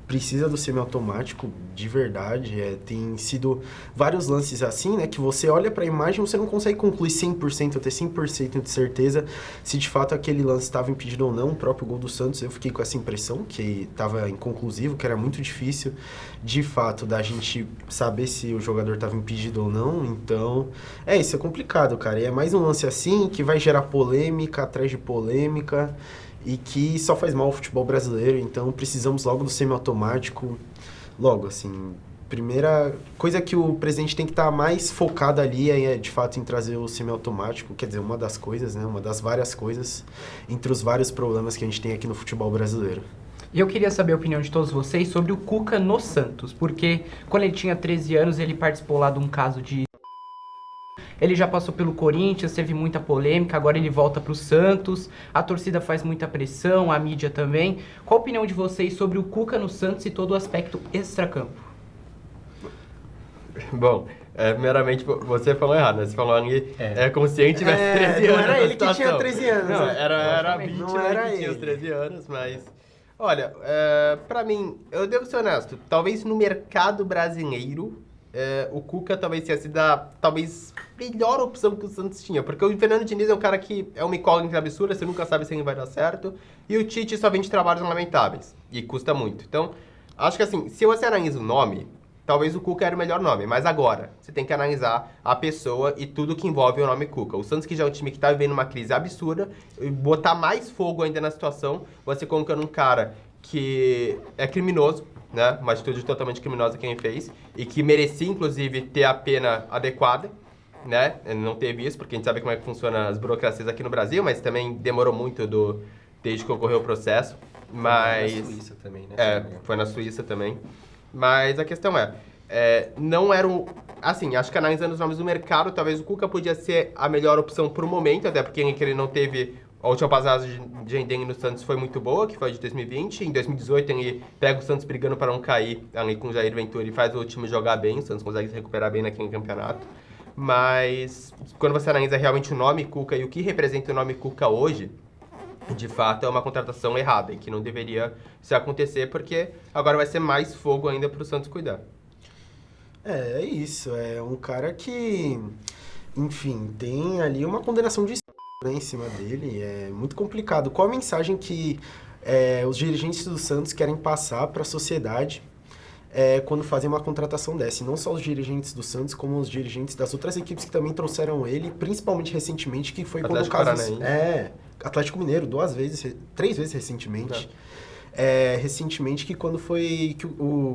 Precisa do semiautomático, de verdade. Tem sido vários lances assim, né? Que você olha para a imagem e você não consegue concluir 100%, ter 100% de certeza se de fato aquele lance estava impedido ou não. O próprio gol do Santos, eu fiquei com essa impressão que estava inconclusivo, que era muito difícil, de fato, da gente saber se o jogador estava impedido ou não. Então, isso é complicado, cara. E é mais um lance assim que vai gerar polêmica atrás de polêmica, e que só faz mal ao futebol brasileiro, então precisamos logo do semiautomático, logo, assim. Primeira coisa que o presidente tem que estar mais focado ali é, de fato, em trazer o semiautomático, quer dizer, uma das coisas, né, uma das várias coisas, entre os vários problemas que a gente tem aqui no futebol brasileiro. E eu queria saber a opinião de todos vocês sobre o Cuca no Santos, porque quando ele tinha 13 anos, ele participou lá de um caso de... Ele já passou pelo Corinthians, teve muita polêmica, agora ele volta para o Santos, a torcida faz muita pressão, a mídia também. Qual a opinião de vocês sobre o Cuca no Santos e todo o aspecto extracampo? Bom, primeiramente, você falou errado, né? Você falou ali, consciente, mas 13 anos. Não era ele que tinha 13 anos. Não, né? era a vítima Não era que tinha os ele. 13 anos, mas... Olha, pra mim, eu devo ser honesto, talvez no mercado brasileiro, o Cuca talvez tenha sido a melhor opção que o Santos tinha, porque o Fernando Diniz é um cara que é uma incógnita absurda, você nunca sabe se ele vai dar certo, e o Tite só vende trabalhos lamentáveis, e custa muito. Então, acho que assim, se você analisa o nome, talvez o Cuca era o melhor nome, mas agora você tem que analisar a pessoa e tudo que envolve o nome Cuca. O Santos, que já é um time que está vivendo uma crise absurda, e botar mais fogo ainda na situação, você colocando um cara que é criminoso, né? Uma atitude totalmente criminosa que ele fez, e que merecia, inclusive, ter a pena adequada, né? Ele não teve isso, porque a gente sabe como é que funciona as burocracias aqui no Brasil, mas também demorou muito desde que ocorreu o processo. Mas... Foi na Suíça também, né? Foi na Suíça também. Mas a questão não era um... Assim, acho que analisando os nomes do mercado, talvez o Cuca podia ser a melhor opção pro momento, até porque ele não teve... A última passagem de Endengue no Santos foi muito boa, que foi de 2020. Em 2018, ele pega o Santos brigando para não cair ali com o Jair Ventura e faz o time jogar bem. O Santos consegue se recuperar bem naquele campeonato. Mas, quando você analisa realmente o nome Cuca e o que representa o nome Cuca hoje, de fato, é uma contratação errada e que não deveria se acontecer, porque agora vai ser mais fogo ainda para o Santos cuidar. É isso. É um cara que, enfim, tem ali uma condenação de né, em cima dele. É muito complicado. Qual a mensagem que os dirigentes do Santos querem passar para a sociedade quando fazem uma contratação dessa? E não só os dirigentes do Santos, como os dirigentes das outras equipes que também trouxeram ele, principalmente recentemente, que foi quando o caso... Atlético Mineiro, 3 vezes recentemente. Recentemente, que quando foi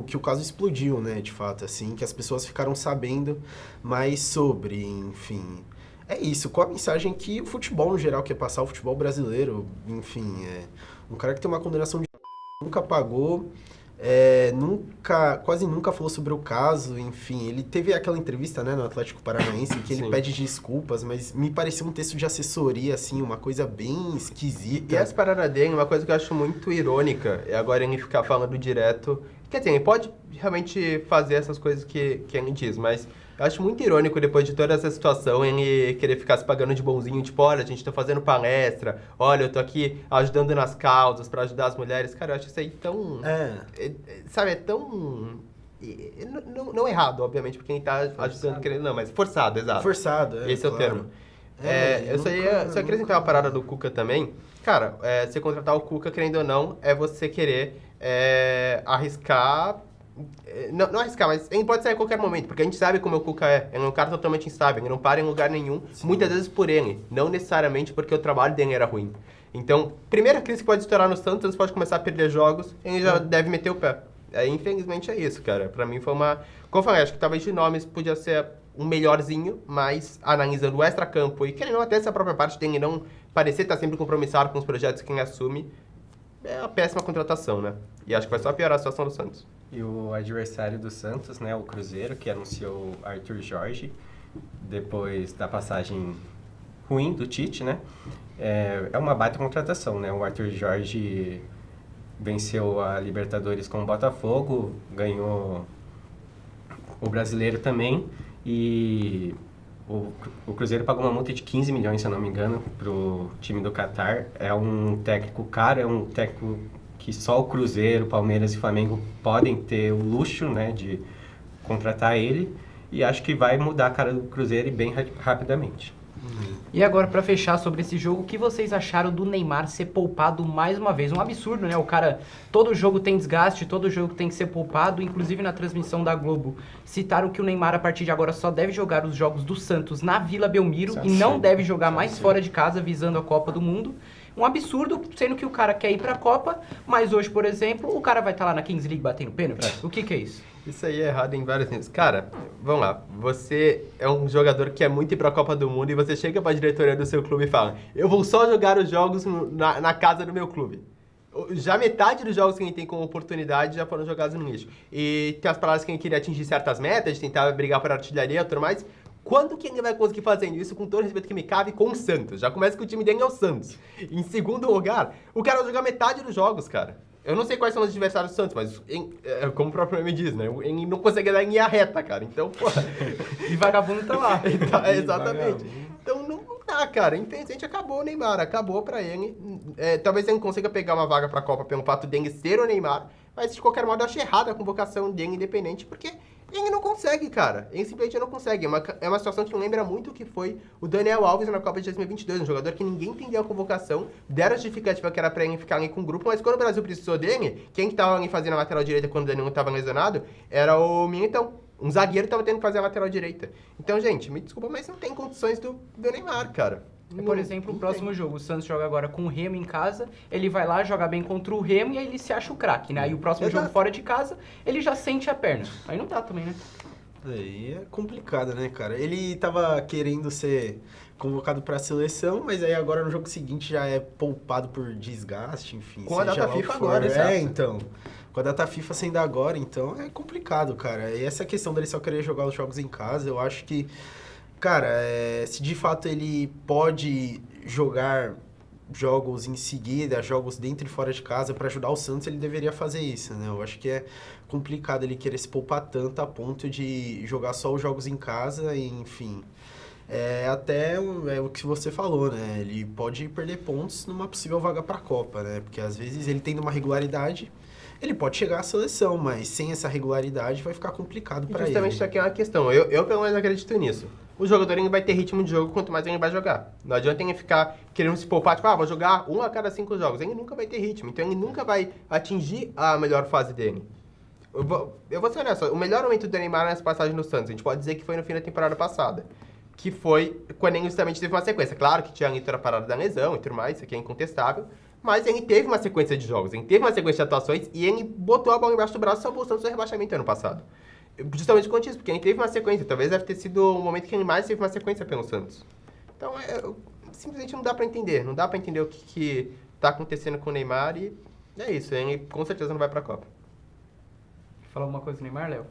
que o caso explodiu, né, de fato, assim, que as pessoas ficaram sabendo mais sobre, enfim... É isso, qual a mensagem que o futebol no geral quer passar, o futebol brasileiro, enfim, um cara que tem uma condenação de nunca pagou, quase nunca falou sobre o caso, enfim, ele teve aquela entrevista, né, no Atlético Paranaense, que ele pede desculpas, mas me pareceu um texto de assessoria, assim, uma coisa bem esquisita. E essa parada dele, uma coisa que eu acho muito irônica, é agora ele ficar falando direto, quer dizer, ele pode realmente fazer essas coisas que ele diz, mas... Eu acho muito irônico, depois de toda essa situação, ele querer ficar se pagando de bonzinho, tipo, olha, a gente tá fazendo palestra, olha, eu tô aqui ajudando nas causas pra ajudar as mulheres. Cara, eu acho isso aí tão... sabe, é tão... Não errado, obviamente, porque quem tá ajudando, querendo não, mas forçado, exato. Forçado, esse é o termo. Eu só queria acrescentar uma parada do Cuca também. Cara, você contratar o Cuca, querendo ou não, é você querer arriscar... Não arriscar, mas ele pode sair a qualquer momento, porque a gente sabe como o Cuca é. Ele é um cara totalmente instável, ele não para em lugar nenhum, muitas vezes por ele, não necessariamente porque o trabalho dele era ruim. Então, primeira crise que pode estourar no Santos, ele pode começar a perder jogos, ele já deve meter o pé. Infelizmente é isso, cara. Pra mim foi uma... Como eu falei, acho que talvez de nomes podia ser um melhorzinho, mas analisando o extracampo e querendo até essa própria parte dele não parecer estar sempre compromissado com os projetos que ele assume, é uma péssima contratação, né? E acho que vai só piorar a situação do Santos. E o adversário do Santos, né, o Cruzeiro, que anunciou o Arthur Jorge, depois da passagem ruim do Tite, né? É uma baita contratação, né? O Arthur Jorge venceu a Libertadores com o Botafogo, ganhou o Brasileiro também, e O Cruzeiro pagou uma multa de 15 milhões, se eu não me engano, pro time do Catar. É um técnico caro, é um técnico que só o Cruzeiro, Palmeiras e Flamengo podem ter o luxo, né, de contratar ele. E acho que vai mudar a cara do Cruzeiro e bem rapidamente. E agora, pra fechar sobre esse jogo, o que vocês acharam do Neymar ser poupado mais uma vez? Um absurdo, né? O cara, todo jogo tem desgaste, todo jogo tem que ser poupado. Inclusive na transmissão da Globo, citaram que o Neymar, a partir de agora, só deve jogar os jogos do Santos na Vila Belmiro e não deve jogar mais fora de casa, visando a Copa do Mundo. Um absurdo, sendo que o cara quer ir pra Copa, mas hoje, por exemplo, o cara vai estar lá na Kings League batendo pênalti. O que é isso? Isso aí é errado em vários níveis. Cara, vamos lá. Você é um jogador que quer muito ir pra Copa do Mundo e você chega pra diretoria do seu clube e fala: eu vou só jogar os jogos na casa do meu clube. Já metade dos jogos que a gente tem como oportunidade já foram jogados no lixo. E tem as palavras que a gente queria atingir certas metas, tentar brigar por artilharia e tudo mais. Quando que ele vai conseguir fazer isso, com todo o respeito que me cabe, com o Santos? Já começa que o time dele é o Santos. Em segundo lugar, o cara vai jogar metade dos jogos, cara. Eu não sei quais são os adversários do Santos, mas como o próprio nome diz, né? Ele não consegue dar em linha reta, cara. Então, pô... E vagabundo tá lá. Exatamente. Então, não dá, cara. Infelizmente, acabou o Neymar. Acabou pra ele. Talvez ele não consiga pegar uma vaga pra Copa pelo fato dele ser o Neymar. Mas, de qualquer modo, eu acho errada a convocação dele independente, porque... ele não consegue, cara. Ele simplesmente não consegue. É uma situação que lembra muito o que foi o Daniel Alves na Copa de 2022. Um jogador que ninguém entendeu a convocação. Deram a justificativa que era pra ele ficar ali com o grupo. Mas quando o Brasil precisou dele, quem que tava ali fazendo a lateral direita quando o Danilo tava lesionado era o Militão. Um zagueiro tava tendo que fazer a lateral direita. Então, gente, me desculpa, mas não tem condições do Neymar, cara. Por exemplo, o próximo jogo, o Santos joga agora com o Remo em casa, ele vai lá, joga bem contra o Remo e aí ele se acha o craque, né? Aí o próximo jogo fora de casa, ele já sente a perna. Aí não dá também, né? Aí é complicado, né, cara? Ele tava querendo ser convocado pra seleção, mas aí agora no jogo seguinte já é poupado por desgaste, enfim. Com a data FIFA agora, então. Com a data FIFA sendo agora, então é complicado, cara. E essa questão dele só querer jogar os jogos em casa, eu acho que... cara, se de fato ele pode jogar jogos em seguida, jogos dentro e fora de casa para ajudar o Santos, ele deveria fazer isso, né? Eu acho que é complicado ele querer se poupar tanto a ponto de jogar só os jogos em casa e, enfim... até o que você falou, né? Ele pode perder pontos numa possível vaga para a Copa, né? Porque às vezes ele tendo uma regularidade... ele pode chegar à seleção, mas sem essa regularidade vai ficar complicado para ele. Justamente isso aqui é uma questão. Eu pelo menos acredito nisso. O jogador ele vai ter ritmo de jogo quanto mais ele vai jogar. Não adianta ele ficar querendo se poupar, tipo, vou jogar 1 a cada 5 jogos. Ele nunca vai ter ritmo, então ele nunca vai atingir a melhor fase dele. Eu vou ser honesto, o melhor momento do Neymar nessa passagem no Santos, a gente pode dizer que foi no fim da temporada passada. Que foi quando ele justamente teve uma sequência. Claro que tinha a parada da lesão e tudo mais, isso aqui é incontestável. Mas ele teve uma sequência de jogos, ele teve uma sequência de atuações e ele botou a bola embaixo do braço e salvou o Santos do rebaixamento ano passado. Justamente com isso, porque ele teve uma sequência. Talvez deve ter sido o momento que ele mais teve uma sequência pelo Santos. Então, simplesmente não dá pra entender. Não dá pra entender o que tá acontecendo com o Neymar e é isso. Ele com certeza não vai pra Copa. Falar alguma coisa do Neymar, Léo?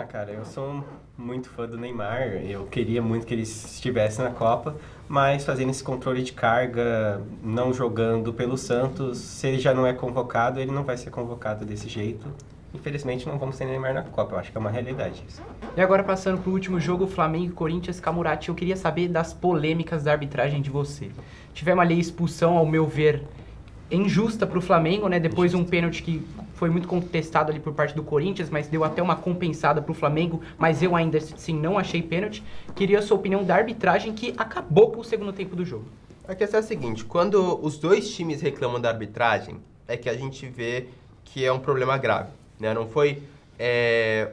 Cara, eu sou muito fã do Neymar, eu queria muito que ele estivesse na Copa, mas fazendo esse controle de carga, não jogando pelo Santos, se ele já não é convocado, ele não vai ser convocado desse jeito. Infelizmente não vamos ter Neymar na Copa, eu acho que é uma realidade isso. E agora passando pro último jogo, Flamengo e Corinthians, Camurati, eu queria saber das polêmicas da arbitragem de você. Tivemos ali expulsão, ao meu ver, injusta pro Flamengo, né? Depois um pênalti que foi muito contestado ali por parte do Corinthians, mas deu até uma compensada pro Flamengo, mas eu ainda assim não achei pênalti. Queria a sua opinião da arbitragem que acabou com o segundo tempo do jogo. A questão é a seguinte, quando os dois times reclamam da arbitragem, é que a gente vê que é um problema grave, né? Não foi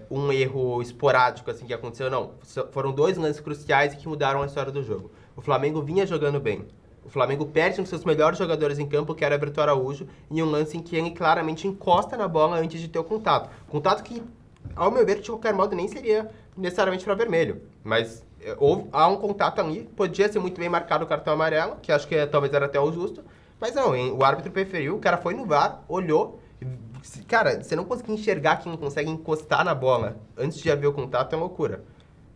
um erro esporádico assim que aconteceu, não. Foram 2 lances cruciais que mudaram a história do jogo. O Flamengo vinha jogando bem. O Flamengo perde um dos seus melhores jogadores em campo, que era Everton Araújo, em um lance em que ele claramente encosta na bola antes de ter o contato. Contato que, ao meu ver, de qualquer modo, nem seria necessariamente para vermelho. Mas há um contato ali, podia ser muito bem marcado o cartão amarelo, que acho que talvez era até o justo. Mas não, o árbitro preferiu, o cara foi no VAR, olhou. Cara, você não conseguir enxergar quem não consegue encostar na bola antes de haver o contato é loucura.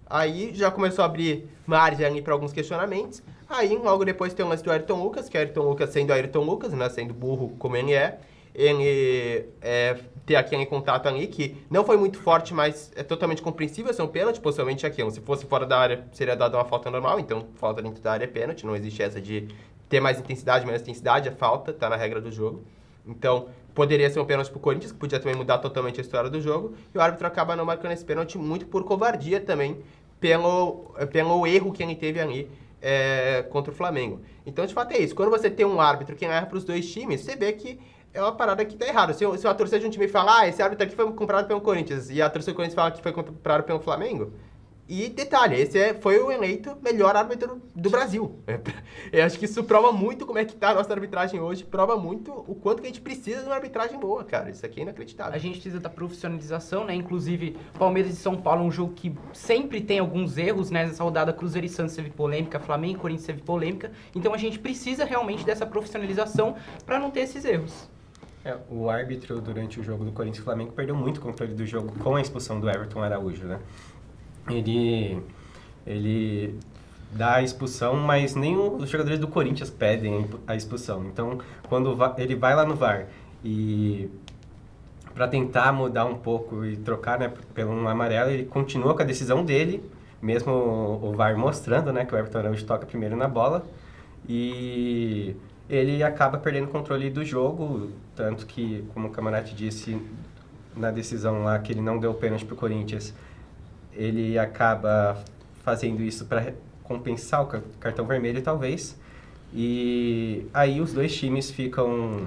Aí já começou a abrir margem ali para alguns questionamentos. Aí logo depois tem o lance do Ayrton Lucas, que é Ayrton Lucas sendo Ayrton Lucas, né, sendo burro como ele é. ele ter aquele contato ali, que não foi muito forte, mas é totalmente compreensível ser um pênalti, possivelmente aquilo. Se fosse fora da área, seria dado uma falta normal, então falta dentro da área é pênalti, não existe essa de ter mais intensidade, menos intensidade, é falta, tá na regra do jogo. Então, poderia ser um pênalti pro Corinthians, que podia também mudar totalmente a história do jogo, e o árbitro acaba não marcando esse pênalti muito por covardia também, pelo erro que ele teve ali contra o Flamengo. Então, de fato, é isso. Quando você tem um árbitro que erra para os dois times, você vê que é uma parada que tá errada. Se a torcida de um time fala, esse árbitro aqui foi comprado pelo Corinthians, e a torcida do Corinthians fala que foi comprado pelo Flamengo, e detalhe, esse foi o eleito melhor árbitro do Brasil. Eu acho que isso prova muito como é que tá a nossa arbitragem hoje, prova muito o quanto que a gente precisa de uma arbitragem boa, cara. Isso aqui é inacreditável. A gente precisa da profissionalização, né? Inclusive, Palmeiras e São Paulo é um jogo que sempre tem alguns erros, né? Nessa rodada, Cruzeiro e Santos teve polêmica, Flamengo e Corinthians teve polêmica. Então a gente precisa realmente dessa profissionalização para não ter esses erros. O árbitro, durante o jogo do Corinthians e Flamengo, perdeu muito o controle do jogo com a expulsão do Everton Araújo, né? Ele dá a expulsão, mas nem os jogadores do Corinthians pedem a expulsão. Então, quando ele vai lá no VAR e para tentar mudar um pouco e trocar, né, pelo um amarelo, ele continua com a decisão dele, mesmo o VAR mostrando, né, que o Everton Araújo toca primeiro na bola, e ele acaba perdendo o controle do jogo, tanto que, como o Camarate disse, na decisão lá que ele não deu pênalti pro Corinthians, ele acaba fazendo isso para compensar o cartão vermelho, talvez. E aí os dois times ficam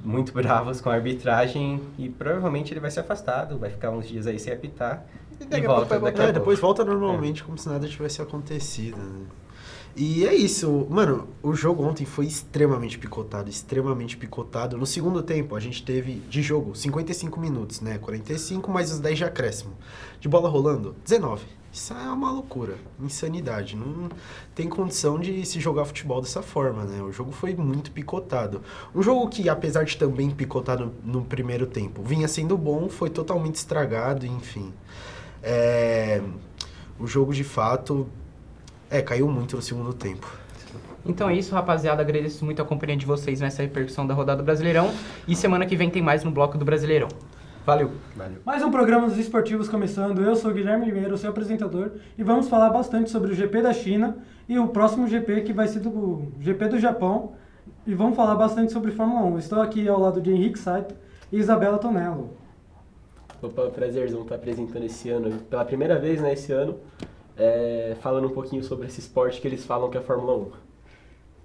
muito bravos com a arbitragem e provavelmente ele vai ser afastado, vai ficar uns dias aí sem apitar e volta daqui a pouco. Depois volta normalmente como se nada tivesse acontecido, né? E é isso, mano, o jogo ontem foi extremamente picotado. No segundo tempo, a gente teve de jogo 55 minutos, né? 45 mais os 10 de acréscimo. De bola rolando, 19. Isso é uma loucura, insanidade. Não tem condição de se jogar futebol dessa forma, né? O jogo foi muito picotado. Um jogo que, apesar de também picotado no primeiro tempo, vinha sendo bom, foi totalmente estragado, enfim. O jogo, de fato... caiu muito no segundo tempo. Então é isso, rapaziada. Agradeço muito a companhia de vocês nessa repercussão da rodada do Brasileirão. E semana que vem tem mais no bloco do Brasileirão. Valeu. Mais um programa dos esportivos começando. Eu sou o Guilherme Limeiro, seu apresentador. E vamos falar bastante sobre o GP da China e o próximo GP que vai ser do GP do Japão. E vamos falar bastante sobre Fórmula 1. Estou aqui ao lado de Henrique Saito e Isabela Tonello. Opa, prazerzão estar apresentando esse ano, pela primeira vez, né, esse ano. Falando um pouquinho sobre esse esporte que eles falam que é a Fórmula 1.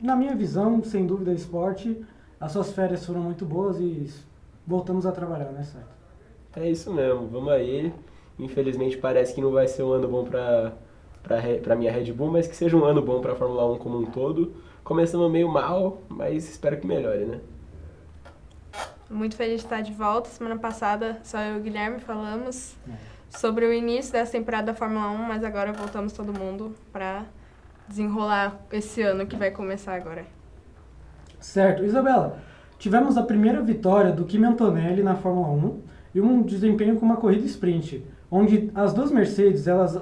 Na minha visão, sem dúvida, esporte, as suas férias foram muito boas e voltamos a trabalhar, né, certo? É isso mesmo, vamos aí. Infelizmente parece que não vai ser um ano bom para minha Red Bull, mas que seja um ano bom para a Fórmula 1 como um todo. Começamos meio mal, mas espero que melhore, né? Muito feliz de estar de volta. Semana passada só eu e o Guilherme falamos sobre o início dessa temporada da Fórmula 1, mas agora voltamos todo mundo para desenrolar esse ano que vai começar agora. Certo. Isabela, tivemos a primeira vitória do Kimi Antonelli na Fórmula 1 e um desempenho com uma corrida sprint, onde as duas Mercedes elas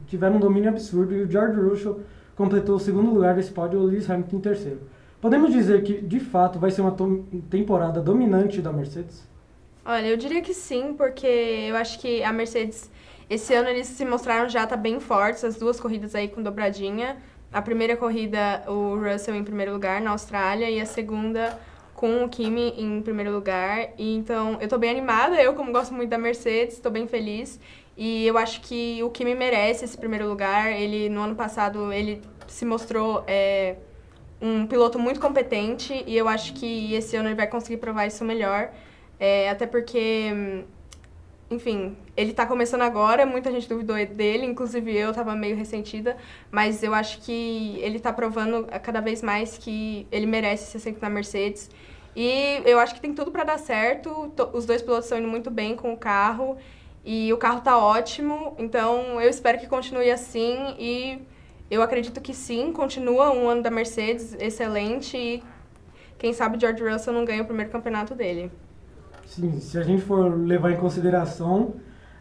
tiveram um domínio absurdo e o George Russell completou o segundo lugar desse pódio e o Lewis Hamilton em terceiro. Podemos dizer que, de fato, vai ser uma temporada dominante da Mercedes? Olha, eu diria que sim, porque eu acho que a Mercedes, esse ano eles se mostraram já tá bem fortes, as duas corridas aí com dobradinha. A primeira corrida, o Russell em primeiro lugar na Austrália, e a segunda com o Kimi em primeiro lugar. E, então, eu tô bem animada, eu como gosto muito da Mercedes, tô bem feliz. E eu acho que o Kimi merece esse primeiro lugar. Ele, no ano passado, ele se mostrou um piloto muito competente, e eu acho que esse ano ele vai conseguir provar isso melhor. Até porque, enfim, ele tá começando agora, muita gente duvidou dele, inclusive eu tava meio ressentida, mas eu acho que ele tá provando cada vez mais que ele merece esse assento na Mercedes. E eu acho que tem tudo para dar certo, os dois pilotos estão indo muito bem com o carro, e o carro tá ótimo, então eu espero que continue assim, e eu acredito que sim, continua um ano da Mercedes excelente, e quem sabe George Russell não ganha o primeiro campeonato dele. Sim, se a gente for levar em consideração,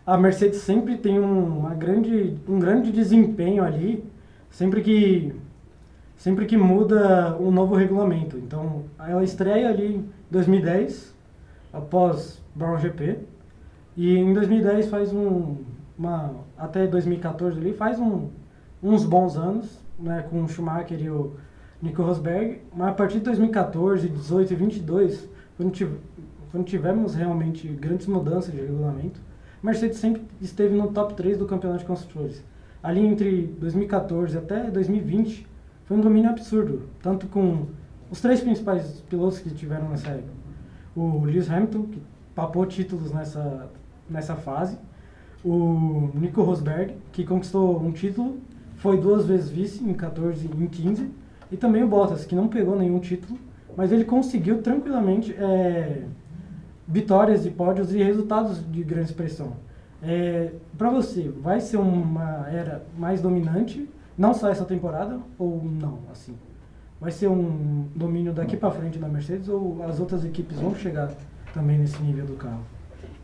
a Mercedes sempre tem um grande desempenho ali, sempre que muda um novo regulamento. Então, ela estreia ali em 2010, após Brown GP. E em 2010 até 2014 ali, uns bons anos, né, com o Schumacher e o Nico Rosberg. Mas a partir de 2014, 18 e 22, quando tivemos realmente grandes mudanças de regulamento, a Mercedes sempre esteve no top 3 do campeonato de construtores. Ali entre 2014 até 2020, foi um domínio absurdo, tanto com os 3 principais pilotos que tiveram nessa época. O Lewis Hamilton, que papou títulos nessa fase, o Nico Rosberg, que conquistou um título, foi 2 vezes vice, em 14 e em 15, e também o Bottas, que não pegou nenhum título, mas ele conseguiu tranquilamente vitórias de pódios e resultados de grande expressão. Para você, vai ser uma era mais dominante, não só essa temporada, ou não, assim? Vai ser um domínio daqui para frente da Mercedes, ou as outras equipes vão chegar também nesse nível do carro?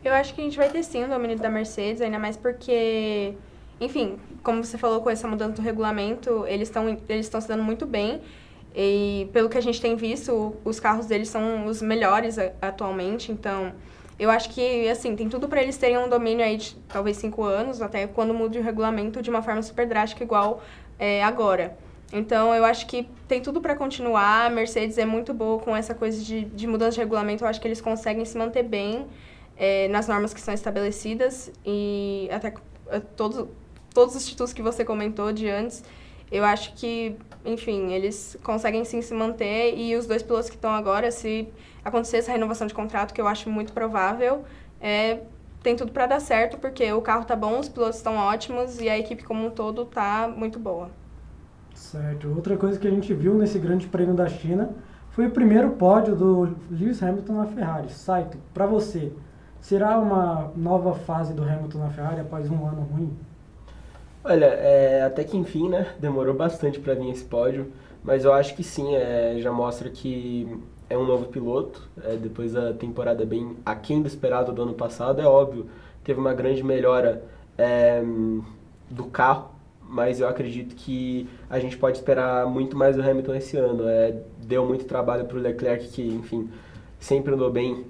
Eu acho que a gente vai ter sim o domínio da Mercedes, ainda mais porque, enfim, como você falou, com essa mudança do regulamento, eles estão se dando muito bem. E pelo que a gente tem visto, os carros deles são os melhores atualmente. Então, eu acho que, assim, tem tudo para eles terem um domínio aí de talvez 5 anos, até quando mude o regulamento de uma forma super drástica, igual agora. Então, eu acho que tem tudo para continuar. A Mercedes é muito boa com essa coisa de mudança de regulamento. Eu acho que eles conseguem se manter bem nas normas que são estabelecidas. E até todos os títulos que você comentou de antes, eu acho que, enfim, eles conseguem sim se manter. E os 2 pilotos que estão agora, se acontecer essa renovação de contrato, que eu acho muito provável, tem tudo para dar certo, porque o carro tá bom, os pilotos estão ótimos e a equipe como um todo tá muito boa. Certo. Outra coisa que a gente viu nesse grande prêmio da China foi o primeiro pódio do Lewis Hamilton na Ferrari. Saito, para você, será uma nova fase do Hamilton na Ferrari após um ano ruim? Olha, até que enfim, né? Demorou bastante para vir esse pódio, mas eu acho que sim, já mostra que é um novo piloto, depois da temporada bem aquém do esperado do ano passado, é óbvio, teve uma grande melhora do carro, mas eu acredito que a gente pode esperar muito mais do Hamilton esse ano. Deu muito trabalho para o Leclerc, que, enfim, sempre andou bem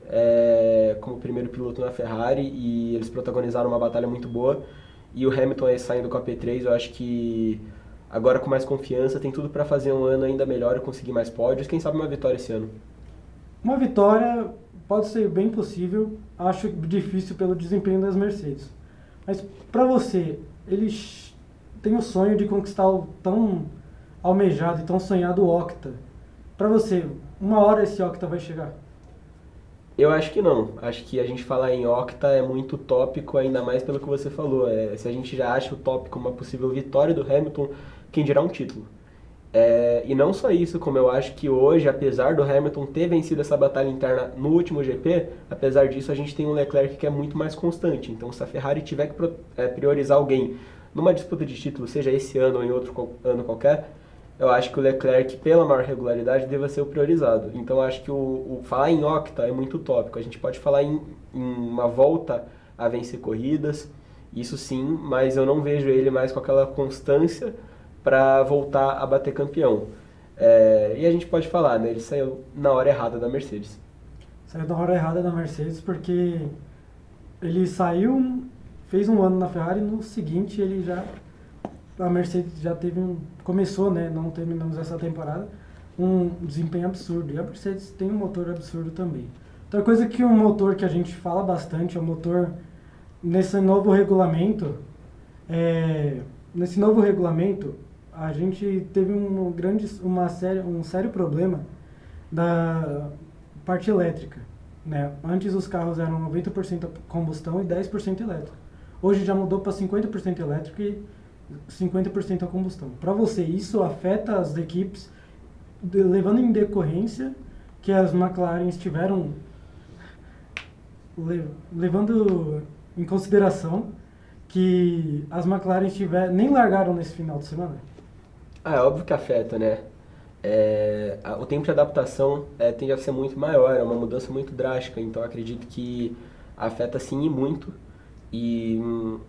como primeiro piloto na Ferrari, e eles protagonizaram uma batalha muito boa. E o Hamilton aí saindo com a P3, eu acho que agora com mais confiança tem tudo para fazer um ano ainda melhor e conseguir mais pódios. Quem sabe uma vitória esse ano? Uma vitória pode ser bem possível, acho difícil pelo desempenho das Mercedes. Mas para você, eles têm o sonho de conquistar o tão almejado e tão sonhado Octa. Para você, uma hora esse Octa vai chegar? Eu acho que não. Acho que a gente falar em Octa é muito tópico, ainda mais pelo que você falou. Se a gente já acha o tópico uma possível vitória do Hamilton, quem dirá um título. E não só isso, como eu acho que hoje, apesar do Hamilton ter vencido essa batalha interna no último GP, apesar disso a gente tem um Leclerc que é muito mais constante. Então se a Ferrari tiver que priorizar alguém numa disputa de título, seja esse ano ou em outro ano qualquer, eu acho que o Leclerc, pela maior regularidade, deva ser o priorizado. Então eu acho que o falar em Octa é muito utópico. A gente pode falar em uma volta a vencer corridas, isso sim, mas eu não vejo ele mais com aquela constância para voltar a bater campeão. E a gente pode falar, né? Ele saiu na hora errada da Mercedes. Saiu na hora errada da Mercedes porque ele saiu, fez um ano na Ferrari, no seguinte a Mercedes já começou, né? Não terminamos essa temporada, um desempenho absurdo. E a Mercedes tem um motor absurdo também. Outra coisa que um motor que a gente fala bastante é o motor nesse novo regulamento. Nesse novo regulamento, a gente teve um sério problema da parte elétrica, né? Antes os carros eram 90% combustão e 10% elétrico. Hoje já mudou para 50% elétrico e 50% a combustão. Para você, isso afeta as equipes, levando em decorrência que as McLaren estiveram levando em consideração que as McLaren nem largaram nesse final de semana? É óbvio que afeta, né? O tempo de adaptação tende a ser muito maior, é uma mudança muito drástica, então acredito que afeta sim e muito. E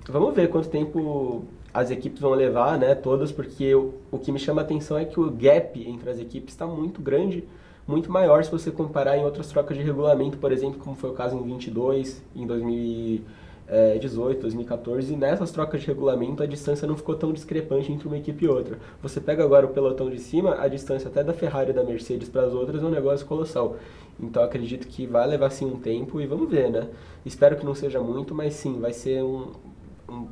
vamos ver quanto tempo as equipes vão levar, né, todas, porque o que me chama a atenção é que o gap entre as equipes está muito grande, muito maior se você comparar em outras trocas de regulamento, por exemplo, como foi o caso em 22, em 2018, 2014, e nessas trocas de regulamento a distância não ficou tão discrepante entre uma equipe e outra. Você pega agora o pelotão de cima, a distância até da Ferrari e da Mercedes para as outras é um negócio colossal. Então acredito que vai levar sim um tempo e vamos ver, né? Espero que não seja muito, mas sim, vai ser um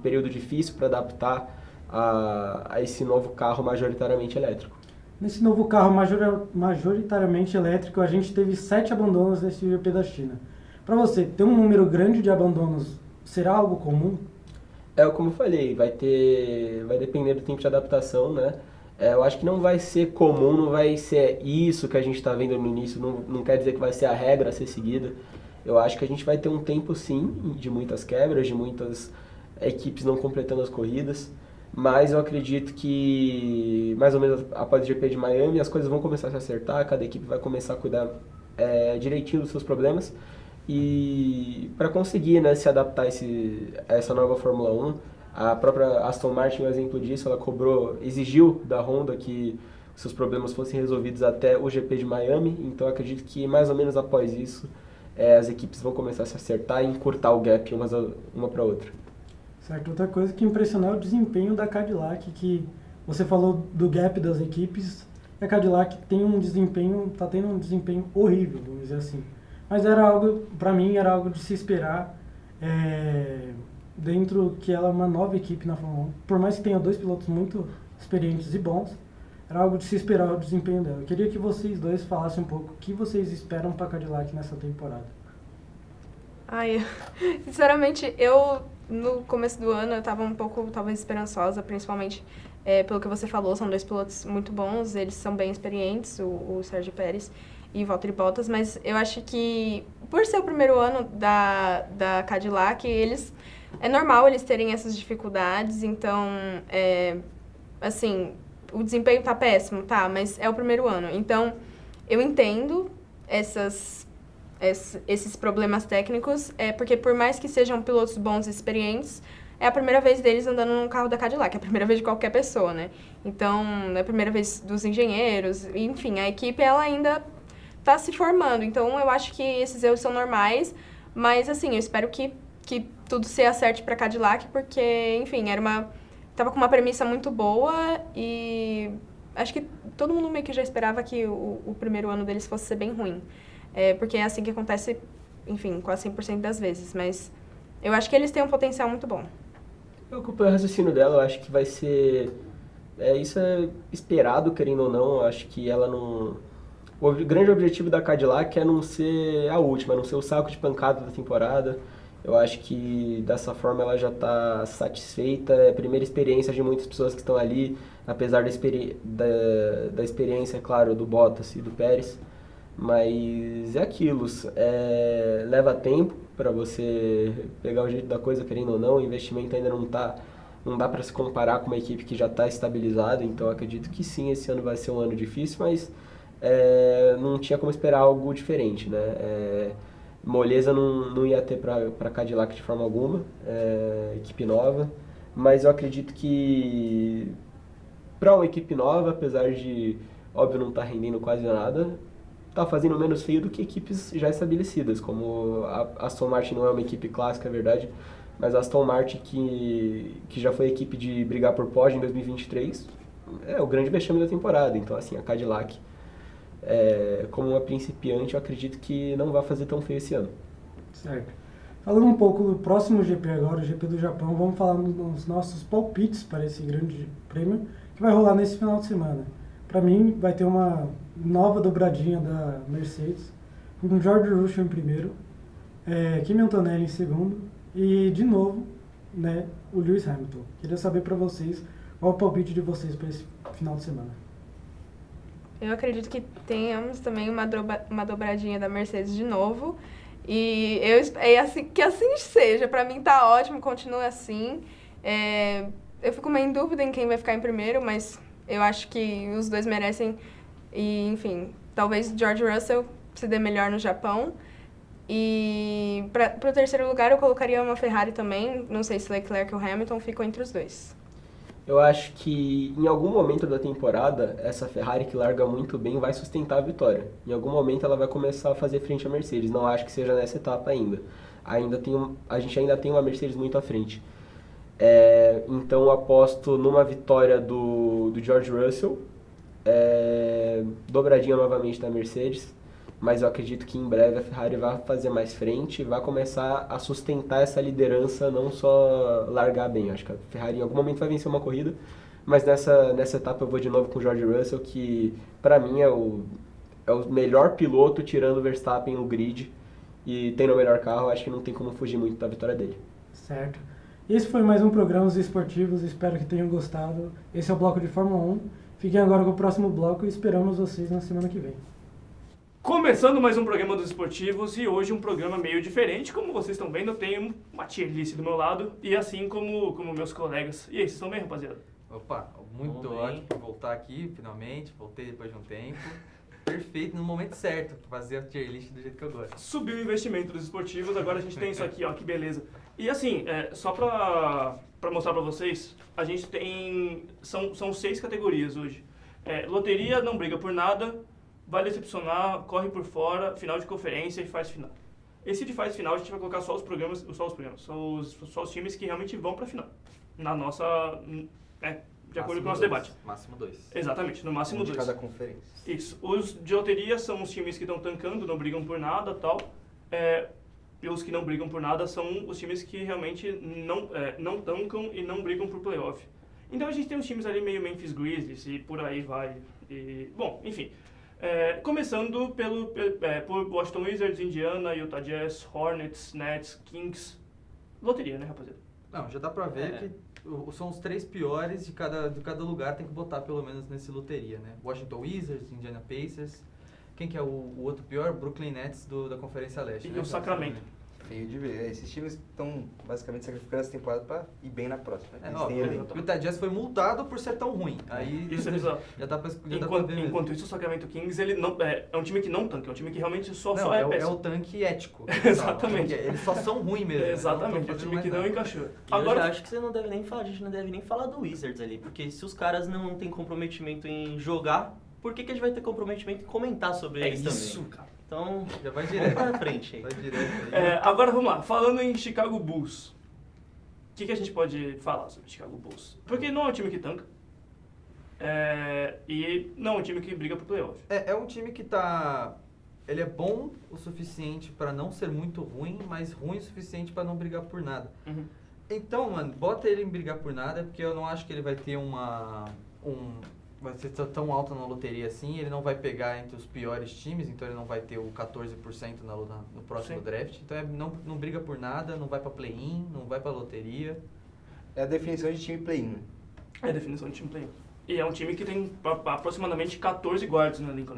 período difícil para adaptar a esse novo carro majoritariamente elétrico. Nesse novo carro majoritariamente elétrico, a gente teve 7 abandonos nesse GP da China. Para você, ter um número grande de abandonos será algo comum? Como eu falei, vai depender do tempo de adaptação, né? Eu acho que não vai ser comum, não vai ser isso que a gente está vendo no início, não quer dizer que vai ser a regra a ser seguida. Eu acho que a gente vai ter um tempo, sim, de muitas quebras, de muitas equipes não completando as corridas, mas eu acredito que, mais ou menos após o GP de Miami, as coisas vão começar a se acertar, cada equipe vai começar a cuidar direitinho dos seus problemas, e para conseguir, né, se adaptar a essa nova Fórmula 1, a própria Aston Martin é um exemplo disso, ela exigiu da Honda que seus problemas fossem resolvidos até o GP de Miami, então eu acredito que mais ou menos após isso as equipes vão começar a se acertar e encurtar o gap uma para outra. Certo, outra coisa que impressionou é o desempenho da Cadillac, que você falou do gap das equipes, a Cadillac tá tendo um desempenho horrível, vamos dizer assim. Mas para mim era algo de se esperar, dentro que ela é uma nova equipe na Fórmula 1. Por mais que tenha 2 pilotos muito experientes e bons, era algo de se esperar o desempenho dela. Eu queria que vocês dois falassem um pouco o que vocês esperam para a Cadillac nessa temporada. Sinceramente, no começo do ano, eu estava um pouco, talvez, esperançosa, principalmente pelo que você falou, são 2 pilotos muito bons, eles são bem experientes, o Sérgio Pérez e o Valtteri Bottas, mas eu acho que, por ser o primeiro ano da Cadillac, é normal eles terem essas dificuldades, então, assim, o desempenho tá péssimo, tá, mas é o primeiro ano, então eu entendo esses problemas técnicos, porque por mais que sejam pilotos bons e experientes, é a primeira vez deles andando num carro da Cadillac, é a primeira vez de qualquer pessoa, né? Então, é a primeira vez dos engenheiros, enfim, a equipe, ela ainda tá se formando, então eu acho que esses erros são normais, mas, assim, eu espero que tudo se acerte pra Cadillac, porque, enfim, tava com uma premissa muito boa e acho que todo mundo meio que já esperava que o primeiro ano deles fosse ser bem ruim. Porque é assim que acontece, enfim, quase 100% das vezes, mas eu acho que eles têm um potencial muito bom. Eu acompanho o raciocínio dela, eu acho que vai ser... isso é esperado, querendo ou não, eu acho que ela não... O grande objetivo da Cadillac é não ser a última, não ser o saco de pancada da temporada. Eu acho que dessa forma ela já está satisfeita, é a primeira experiência de muitas pessoas que estão ali, apesar da experiência, claro, do Bottas e do Pérez. Mas é aquilo, leva tempo para você pegar o jeito da coisa, querendo ou não, o investimento ainda não dá para se comparar com uma equipe que já está estabilizada, então acredito que sim, esse ano vai ser um ano difícil, mas não tinha como esperar algo diferente, né? Moleza não ia ter para Cadillac de forma alguma, equipe nova, mas eu acredito que para uma equipe nova, apesar de, óbvio, não estar rendendo quase nada, tá fazendo menos feio do que equipes já estabelecidas, como a Aston Martin não é uma equipe clássica, é verdade, mas a Aston Martin, que já foi equipe de brigar por pódio em 2023, é o grande vexame da temporada. Então, assim, a Cadillac, como uma principiante, eu acredito que não vai fazer tão feio esse ano. Certo. Falando um pouco do próximo GP agora, o GP do Japão, vamos falar nos nossos palpites para esse grande prêmio, que vai rolar nesse final de semana. Para mim, vai ter uma nova dobradinha da Mercedes, com George Russell em primeiro, Kimi Antonelli em segundo e, de novo, né, o Lewis Hamilton. Queria saber para vocês qual é o palpite de vocês para esse final de semana. Eu acredito que tenhamos também uma dobradinha da Mercedes de novo. E que assim seja. Para mim tá ótimo, continua assim. Eu fico meio em dúvida em quem vai ficar em primeiro, mas eu acho que os dois merecem. E, enfim, talvez George Russell se dê melhor no Japão. E para o terceiro lugar eu colocaria uma Ferrari também. Não sei se Leclerc ou Hamilton ficam entre os dois. Eu acho que em algum momento da temporada, essa Ferrari que larga muito bem vai sustentar a vitória. Em algum momento ela vai começar a fazer frente à Mercedes. Não acho que seja nessa etapa ainda. A gente ainda tem uma Mercedes muito à frente. Então eu aposto numa vitória do George Russell, dobradinha novamente da Mercedes, mas eu acredito que em breve a Ferrari vai fazer mais frente e vai começar a sustentar essa liderança, não só largar bem. Acho que a Ferrari em algum momento vai vencer uma corrida, mas nessa etapa eu vou de novo com o George Russell, que para mim é o melhor piloto tirando o Verstappen no grid e tendo o melhor carro. Acho que não tem como fugir muito da vitória dele. Certo. Esse foi mais um programa Os Esportivos, espero que tenham gostado. Esse é o bloco de Fórmula 1. Fiquem agora com o próximo bloco e esperamos vocês na semana que vem. Começando mais um programa dos esportivos e hoje um programa meio diferente. Como vocês estão vendo, eu tenho uma tier list do meu lado e assim como meus colegas. E aí, vocês estão bem, rapaziada? Opa, muito ótimo por voltar aqui, finalmente. Voltei depois de um tempo. Perfeito, no momento certo, pra fazer a tier list do jeito que eu gosto. Subiu o investimento dos esportivos, agora a gente tem isso aqui, ó, que beleza. E assim, só pra mostrar pra vocês, a gente tem... São 6 categorias hoje. Loteria, não briga por nada, vai decepcionar, corre por fora, final de conferência e faz final. Esse de faz final a gente vai colocar só os times que realmente vão pra final. Na nossa... de acordo com o nosso debate. Máximo 2. Exatamente, no máximo 2. De cada conferência. Isso. Os de loteria são os times que estão tancando, não brigam por nada e tal. E os que não brigam por nada são os times que realmente não tancam e não brigam por playoff. Então a gente tem os times ali meio Memphis Grizzlies e por aí vai. Bom, enfim. Começando por Washington Wizards, Indiana, Utah Jazz, Hornets, Nets, Kings. Loteria, né, rapaziada? Não, já dá pra ver que são os 3 piores de cada lugar, tem que botar pelo menos nesse loteria, né? Washington Wizards, Indiana Pacers. Quem que é o outro pior? Brooklyn Nets da Conferência Leste. E o Sacramento. Feio de ver. Esses times estão basicamente sacrificando essa temporada pra ir bem na próxima. O Utah Jazz foi multado por ser tão ruim. Aí isso é bizarro. Já dá pra ver enquanto isso, o Sacramento Kings ele não, é um time que não tanca, é um time que realmente só é péssimo. É o tanque ético. Exatamente. Eles só são ruins mesmo. Exatamente, é um time que não encaixou. Agora, eu acho que você não deve nem falar, a gente não deve nem falar do Wizards ali, porque se os caras não têm comprometimento em jogar, por que a gente vai ter comprometimento em comentar sobre eles também? É isso, cara. Então, já vai direto pra frente aí. Vai direto aí. Agora vamos lá, falando em Chicago Bulls, o que a gente pode falar sobre Chicago Bulls? Porque não é um time que tanca, e não é um time que briga pro playoff. É um time que ele é bom o suficiente pra não ser muito ruim, mas ruim o suficiente pra não brigar por nada. Uhum. Então, mano, bota ele em brigar por nada, porque eu não acho que ele vai ter vai ser tão alto na loteria assim, ele não vai pegar entre os piores times, então ele não vai ter o 14% no próximo draft. Então não briga por nada, não vai pra play-in, não vai pra loteria. É a definição de time play-in. É a definição de time play-in. E é um time que tem aproximadamente 14 guards na Lincoln.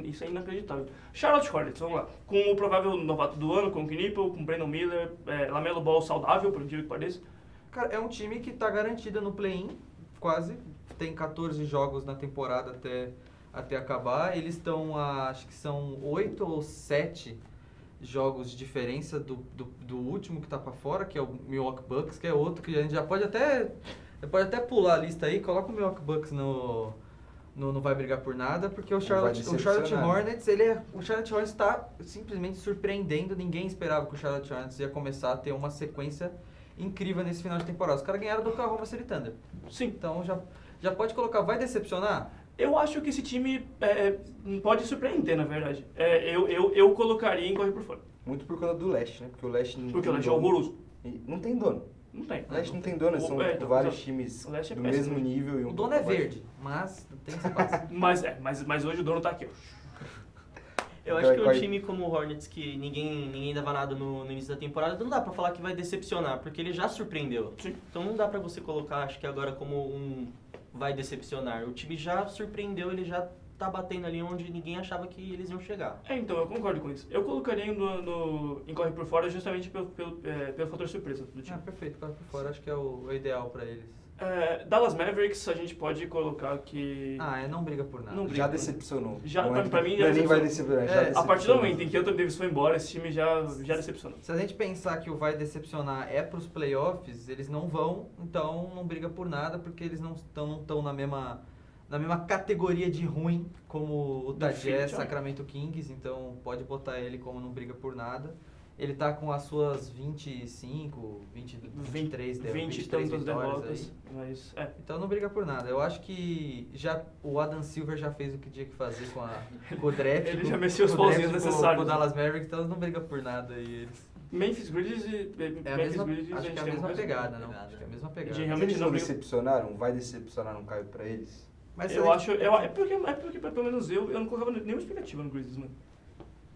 Isso é inacreditável. Charlotte Hornets, vamos lá. Com o provável novato do ano, com o Knippel, com o Brandon Miller, Lamelo Ball saudável, por incrível que pareça. Cara, é um time que tá garantida no play-in, quase. Tem 14 jogos na temporada até acabar. Eles estão, acho que são 8 ou 7 jogos de diferença do último que tá pra fora, que é o Milwaukee Bucks, que é outro que a gente já pode até pular a lista aí. Coloca o Milwaukee Bucks no não vai brigar por nada, porque o Charlotte Hornets, o Charlotte Hornets tá simplesmente surpreendendo. Ninguém esperava que o Charlotte Hornets ia começar a ter uma sequência incrível nesse final de temporada. Os caras ganharam do Oklahoma City Thunder. Sim. Então já pode colocar, vai decepcionar? Eu acho que esse time pode surpreender, na verdade. Eu colocaria em correr por fora. Muito por conta do leste, né? Porque o leste é horroroso. Não tem dono. Não tem. O leste não tem dono, são vários times do mesmo nível. E o dono é verde, mas não tem espaço. mas hoje o dono tá aqui, ó. Eu acho que um time como o Hornets, que ninguém dava nada no início da temporada, não dá pra falar que vai decepcionar, porque ele já surpreendeu. Sim. Então não dá pra você colocar, acho que agora como vai decepcionar. O time já surpreendeu, ele já tá batendo ali onde ninguém achava que eles iam chegar. Então, eu concordo com isso. Eu colocaria em corre por fora justamente pelo fator surpresa do time. Perfeito, corre por fora, acho que é o ideal pra eles. Dallas Mavericks, a gente pode colocar que... não briga por nada. Já por nada. decepcionou. Pra mim, já nem vai decepcionou. decepcionar. Já A decepcionou. partir do momento em que Anthony Davis foi embora, esse time já decepcionou. Se a gente pensar que o vai decepcionar é pros playoffs, eles não vão, então não briga por nada, porque eles não estão na mesma categoria de ruim como o Utah Jazz, Sacramento Kings, então pode botar ele como não briga por nada. Ele tá com as suas 25, 23 tantas vitórias derrotas, aí. mas Então não briga por nada. Eu acho que o Adam Silver já fez o que tinha que fazer com o draft. Ele já mexeu os pauzinhos necessários. Com o Dallas Mavericks, então não briga por nada aí eles. Memphis Grizzlies acho que é a mesma pegada, não? Acho que é a mesma pegada. Se eles não decepcionaram, vai decepcionar, não caiu pra eles? Mas eu acho... É porque pelo menos eu não colocava nenhuma expectativa no Grizzlies, mano.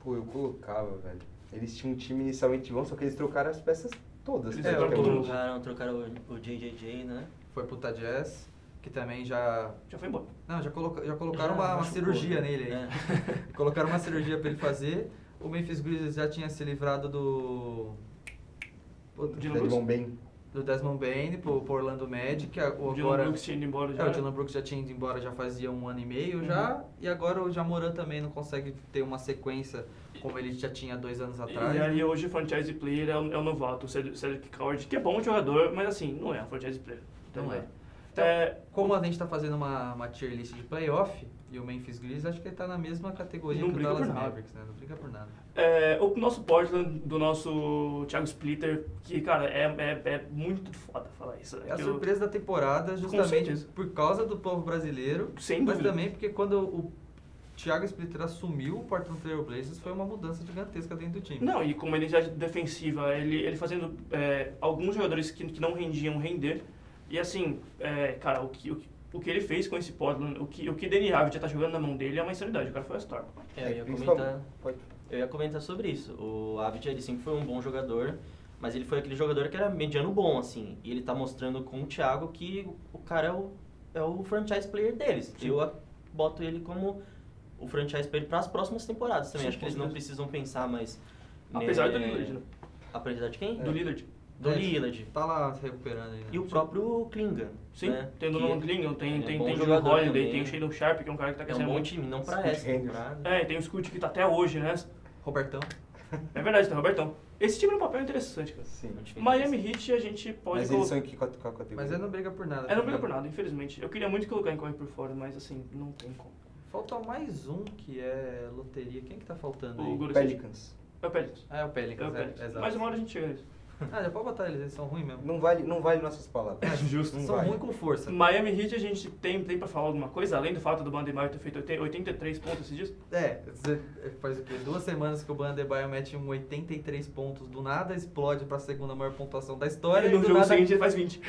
Pô, eu colocava, velho. Eles tinham um time inicialmente bom, só que eles trocaram as peças todas. Eles trocaram o JJJ, né? Foi pro Utah Jazz, que também já foi embora. Não, já colocaram uma cirurgia nele aí. Colocaram uma cirurgia pra ele fazer. O Memphis Grizzlies já tinha se livrado do Desmond Bane pro Orlando Magic. O Dylan Brooks tinha ido embora já. O Dylan Brooks já tinha ido embora já fazia 1 ano e meio já. E agora o Jamoran também não consegue ter uma sequência como ele já tinha 2 anos atrás. E aí hoje o franchise player é o novato, o Cedric Coward, que é bom jogador, mas assim, não é um franchise player. Não é. Então, como a gente tá fazendo uma tier list de playoff, e o Memphis Grizzlies, acho que ele tá na mesma categoria que o Dallas Mavericks, né? Não briga por nada. O nosso Portland, do nosso Thiago Splitter, que, cara, é muito foda falar isso. É a surpresa da temporada, justamente por causa do povo brasileiro, mas também porque quando o Thiago Splitter assumiu o Portland Trail Blazers, foi uma mudança gigantesca dentro do time. Não, e com uma identidade defensiva, ele fazendo alguns jogadores que não rendiam render. E assim, cara, o que ele fez com esse Portland, o que Danny Avdija já tá jogando na mão dele é uma insanidade. O cara foi a star. Eu ia comentar sobre isso. O Avdija, ele sempre foi um bom jogador, mas ele foi aquele jogador que era mediano bom, assim. E ele tá mostrando com o Thiago que o cara é o franchise player deles. Sim. Eu boto ele como o franchise player para as próximas temporadas também. Sim, acho que eles não precisam pensar mais... Apesar do Lillard, né? Apesar de quem? Do Lillard. Do Lillard. Tá lá se recuperando aí, né? E o próprio Klingan. Sim, né? tem o Donovan Klingan, tem o jogador Holiday, tem o Shadon Sharp, que é um cara que tá crescendo muito. É um bom muito. time, não pra essa temporada. Tem o Scoot que tá até hoje, né? Robertão. É verdade, tem o Robertão. Esse time no papel é interessante, cara. Sim. Miami Heat a gente pode... Mas eles são em que categoria? Mas ele não briga por nada. Não briga por nada, infelizmente. Eu queria muito colocar em corre por fora, mas assim, não tem como. Falta mais um que é loteria. Quem que tá faltando aí? O Pelicans. É o Pelicans. É o Pelicans, exato. Mas uma hora a gente chega nisso. Já pode botar eles são ruins mesmo. Não vale nossas palavras. Justo. São ruins com força. Miami Heat a gente tem pra falar alguma coisa, além do fato do Bandebaio ter feito 83 pontos esses dias? Faz o quê? 2 semanas que o Bandebaio mete 83 pontos, do nada explode pra segunda maior pontuação da história. E no jogo seguinte ele faz 20.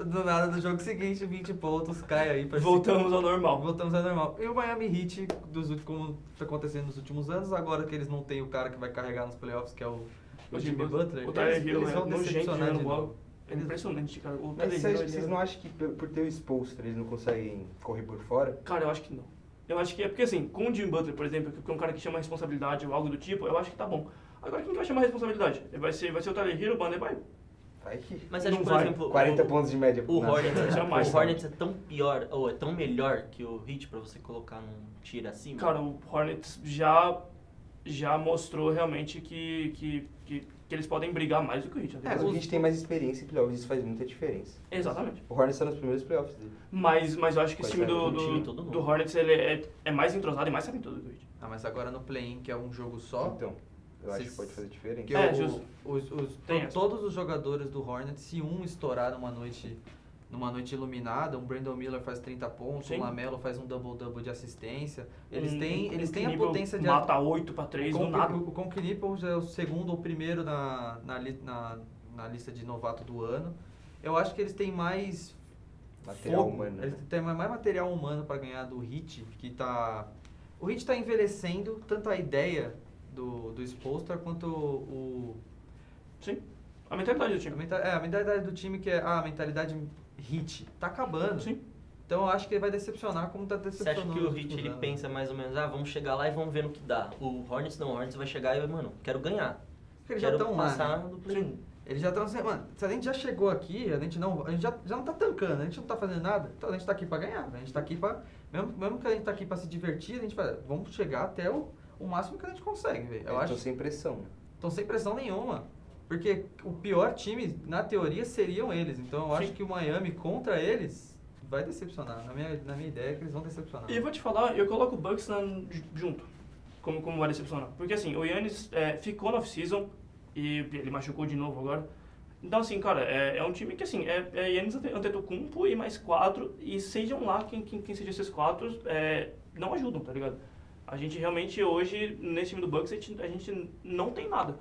Do nada, no jogo seguinte, 20 pontos, cai aí pra Voltamos ao normal. E o Miami Heat, como tá acontecendo nos últimos anos, agora que eles não tem o cara que vai carregar nos playoffs, que é o Jimmy Butler, eles vão decepcionar de novo. É impressionante, cara. Mas vocês não acham que por ter o Spoelstra eles não conseguem correr por fora? Cara, eu acho que não. Eu acho que é porque assim, com o Jimmy Butler, por exemplo, que é um cara que chama responsabilidade ou algo do tipo, eu acho que tá bom. Agora quem vai chamar responsabilidade? Vai ser o Tyler Hero, o Bandebaio? Vai que... Mas acho que, por exemplo... 40 pontos de média. O Hornets é tão pior, ou é tão melhor que o Heat pra você colocar num tier acima? Cara, o Hornets já mostrou realmente que eles podem brigar mais do que o Heat. Mas o Heat tem mais experiência em playoffs, isso faz muita diferença. Exatamente. O Hornets está nos primeiros playoffs dele. Mas eu acho que esse time do Hornets ele é mais entrosado e mais talentoso do que o Heat. Mas agora no play-in, que é um jogo só... Então, eu acho que pode fazer diferença. Justo. Todos os jogadores do Hornets, se um estourar numa noite iluminada, um Brandon Miller faz 30 pontos, o Lamelo faz um double-double de assistência. Eles têm a potência de... Mata 8 para 3 do nada. O Conk Nipples é o segundo ou primeiro na lista de novato do ano. Eu acho que eles têm mais... Material humano. Eles têm mais material humano para ganhar do Heat, que tá... O Heat tá envelhecendo, tanto a ideia do Spoelstra quanto o... Sim. A mentalidade do time. A mentalidade do time, que é a mentalidade Heat, tá acabando. Sim. Então eu acho que ele vai decepcionar como tá Você acha decepcionando. que o Heat ele pensa mais ou menos, vamos chegar lá e vamos ver no que dá. O Hornets não, o Hornets vai chegar e, mano, quero ganhar. Porque eles já Quero estão lá, passar né? do play-in. Eles já estão assim, mano, se a gente já chegou aqui, a gente já não tá tancando, a gente não tá fazendo nada, então a gente tá aqui pra ganhar, a gente tá aqui pra, mesmo que a gente tá aqui pra se divertir, a gente vai, vamos chegar até o máximo que a gente consegue, velho. Eu acho. sem pressão. Estão sem pressão nenhuma, porque o pior time, na teoria, seriam eles, então eu acho que o Miami contra eles vai decepcionar, na minha ideia é que eles vão decepcionar. E eu vou te falar, eu coloco o Bucks junto, como vai decepcionar, porque assim, o Giannis ficou no off-season, e ele machucou de novo agora. Então, assim, cara, é um time que, assim, é Giannis Antetokounmpo e mais 4, e sejam lá quem seja esses 4, não ajudam, tá ligado? A gente realmente, hoje, nesse time do Bucks, a gente não tem nada.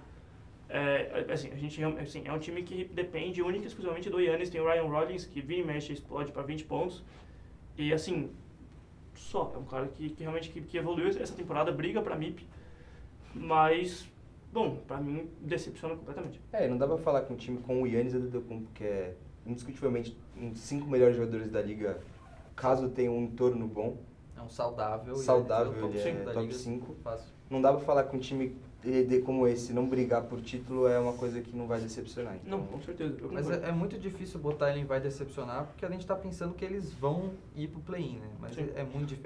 Assim, é um time que depende única e exclusivamente do Giannis. Tem o Ryan Rollins, que vira e mexe, explode para 20 pontos. E, assim, é um cara que realmente que evoluiu essa temporada, briga pra MIP, mas... Bom, pra mim, decepciona completamente. Não dá pra falar que um time com o Giannis Antetokounmpo, que é indiscutivelmente um dos 5 melhores jogadores da liga, caso tenha um entorno bom. É um saudável, ele é top 5. Não dá pra falar que um time como esse não brigar por título é uma coisa que não vai decepcionar. Então... Não, com certeza. Mas é muito difícil botar ele em vai decepcionar, porque a gente tá pensando que eles vão ir pro play-in, né? Mas